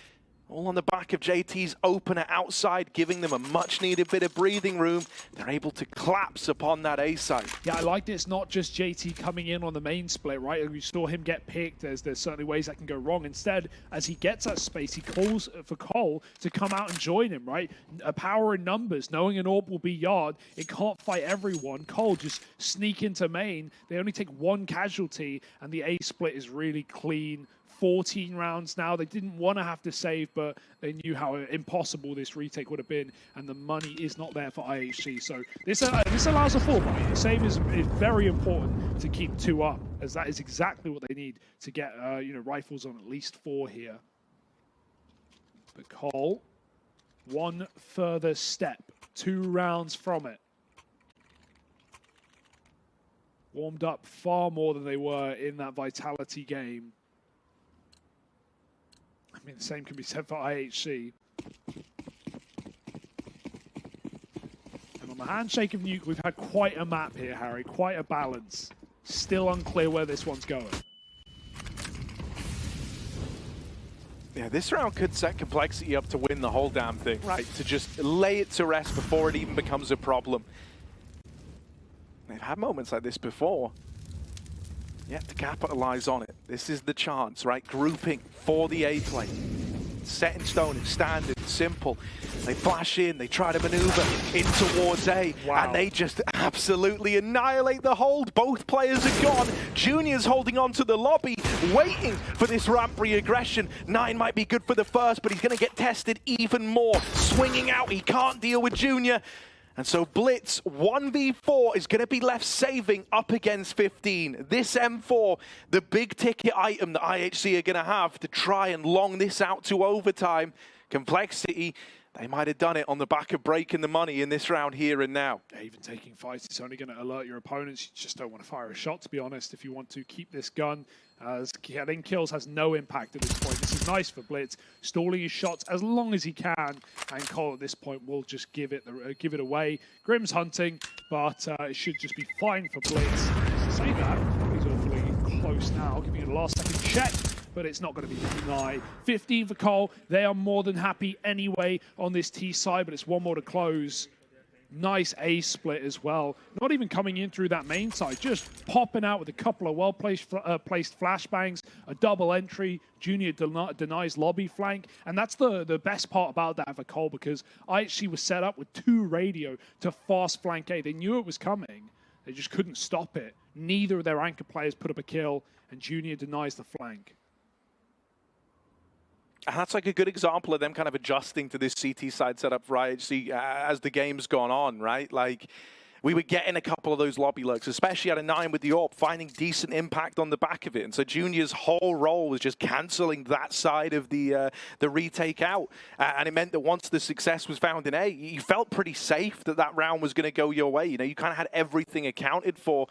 [SPEAKER 2] All on the back of JT's opener outside, giving them a much-needed bit of breathing room. They're able to collapse upon that A site.
[SPEAKER 1] Yeah, I like this. Not just JT coming in on the main split, right? We saw him get picked. There's certainly ways that can go wrong. Instead, as he gets that space, he calls for Col to come out and join him, right? A power in numbers, knowing an AWP will be yard. It can't fight everyone. Col just sneak into main. They only take 1 casualty, and the A split is really clean. 14 rounds now. They didn't want to have to save, but they knew how impossible this retake would have been, and the money is not there for IHC. So this allows a 4 money. The save is very important to keep 2 up, as that is exactly what they need to get rifles on at least 4 here. But Col, 1 further step, 2 rounds from it. Warmed up far more than they were in that Vitality game. I mean, the same can be said for IHC. And on the handshake of Nuke, we've had quite a map here, Harry. Quite a balance. Still unclear where this one's going.
[SPEAKER 2] Yeah, this round could set Complexity up to win the whole damn thing, right? To just lay it to rest before it even becomes a problem. They've had moments like this before. Yet to capitalize on it. This is the chance, right? Grouping for the A play. Set in stone, it's standard, simple. They flash in, they try to maneuver in towards A, and they just absolutely annihilate the hold. Both players are gone. Junior's holding on to the lobby, waiting for this ramp re-aggression. 9 might be good for the first, but he's going to get tested even more. Swinging out, he can't deal with Junior. And so Blitz 1v4 is going to be left saving up against 15. This M4, the big ticket item that IHC are going to have to try and long this out to overtime. Complexity, they might have done it on the back of breaking the money in this round here and now.
[SPEAKER 1] Yeah, even taking fights, it's only going to alert your opponents. You just don't want to fire a shot, to be honest, if you want to keep this gun. As getting kills has no impact at this point. This is nice for Blitz, stalling his shots as long as he can, and Col at this point will just give it away. Grim's hunting, but it should just be fine for Blitz. Say that, he's awfully close now, giving it a last second check, but it's not going to be denied. 15 for Col. They are more than happy anyway on this T side, but it's 1 more to close. Nice ace split as well. Not even coming in through that main side, just popping out with a couple of well-placed placed flashbangs, a double entry. Junior denies lobby flank, and that's the best part about that for Cole, because IHC was set up with 2 radio to fast flank A. They knew it was coming. They just couldn't stop it. Neither of their anchor players put up a kill, and Junior denies the flank.
[SPEAKER 2] And that's like a good example of them kind of adjusting to this CT side setup for IHC as the game's gone on, right? Like, we were getting a couple of those lobby lurks, especially at a 9 with the AWP, finding decent impact on the back of it. And so Junior's whole role was just cancelling that side of the retake out. And it meant that once the success was found in A, you felt pretty safe that that round was going to go your way. You know, you kind of had everything accounted for.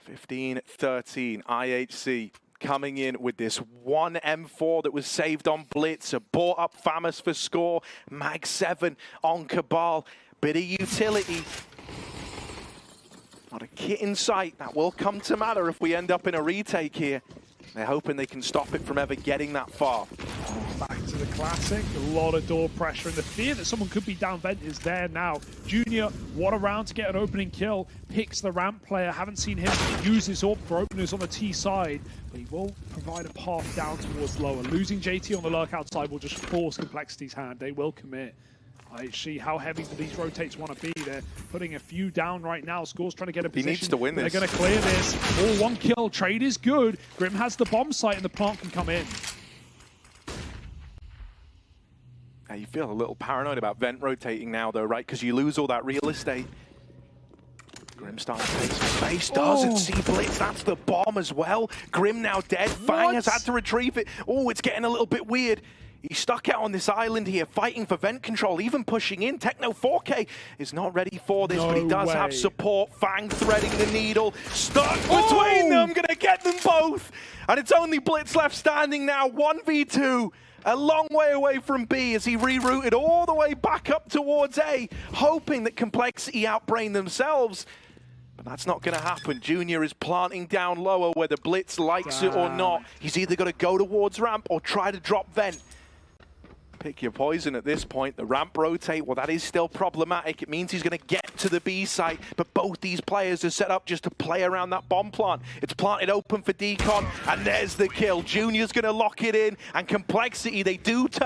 [SPEAKER 2] 15-13, IHC. Coming in with this one M4 that was saved on Blitz, a bought up Famas for score, Mag 7 on Cabal, bit of utility. Not a kit in sight, that will come to matter if we end up in a retake here. They're hoping they can stop it from ever getting that far.
[SPEAKER 1] Back to the classic, a lot of door pressure, and the fear that someone could be down vent is there now. Junior, what a round to get an opening kill, picks the ramp player. Haven't seen him use his AWP for openers on the T side, but he will provide a path down towards lower. Losing JT on the lurk outside will just force Complexity's hand. They will commit. IHC, how heavy do these rotates want to be? They're putting a few down right now. Score's trying to get a position.
[SPEAKER 2] He needs to win this.
[SPEAKER 1] They're going to clear this. All 1 kill. Trade is good. Grim has the bomb site and the plant can come in.
[SPEAKER 2] You feel a little paranoid about vent rotating now, though, right? Because you lose all that real estate. Grim starting to take some space, doesn't see Blitz. That's the bomb as well. Grim now dead. Fang has had to retrieve it. Oh, it's getting a little bit weird. He's stuck out on this island here, fighting for vent control, even pushing in. Techno 4K is not ready for this, but he does have support. Fang threading the needle, stuck between them, gonna get them both. And it's only Blitz left standing now, 1v2. A long way away from B as he rerouted all the way back up towards A, hoping that Complexity outbrain themselves. But that's not going to happen. Junior is planting down lower, whether Blitz likes it or not. He's either got to go towards ramp or try to drop vent. Pick your poison at this point. The ramp rotate, well, that is still problematic. It means he's going to get to the B site, but both these players are set up just to play around that bomb plant. It's planted open for Decon, and there's the kill. Junior's going to lock it in, and Complexity, they do turn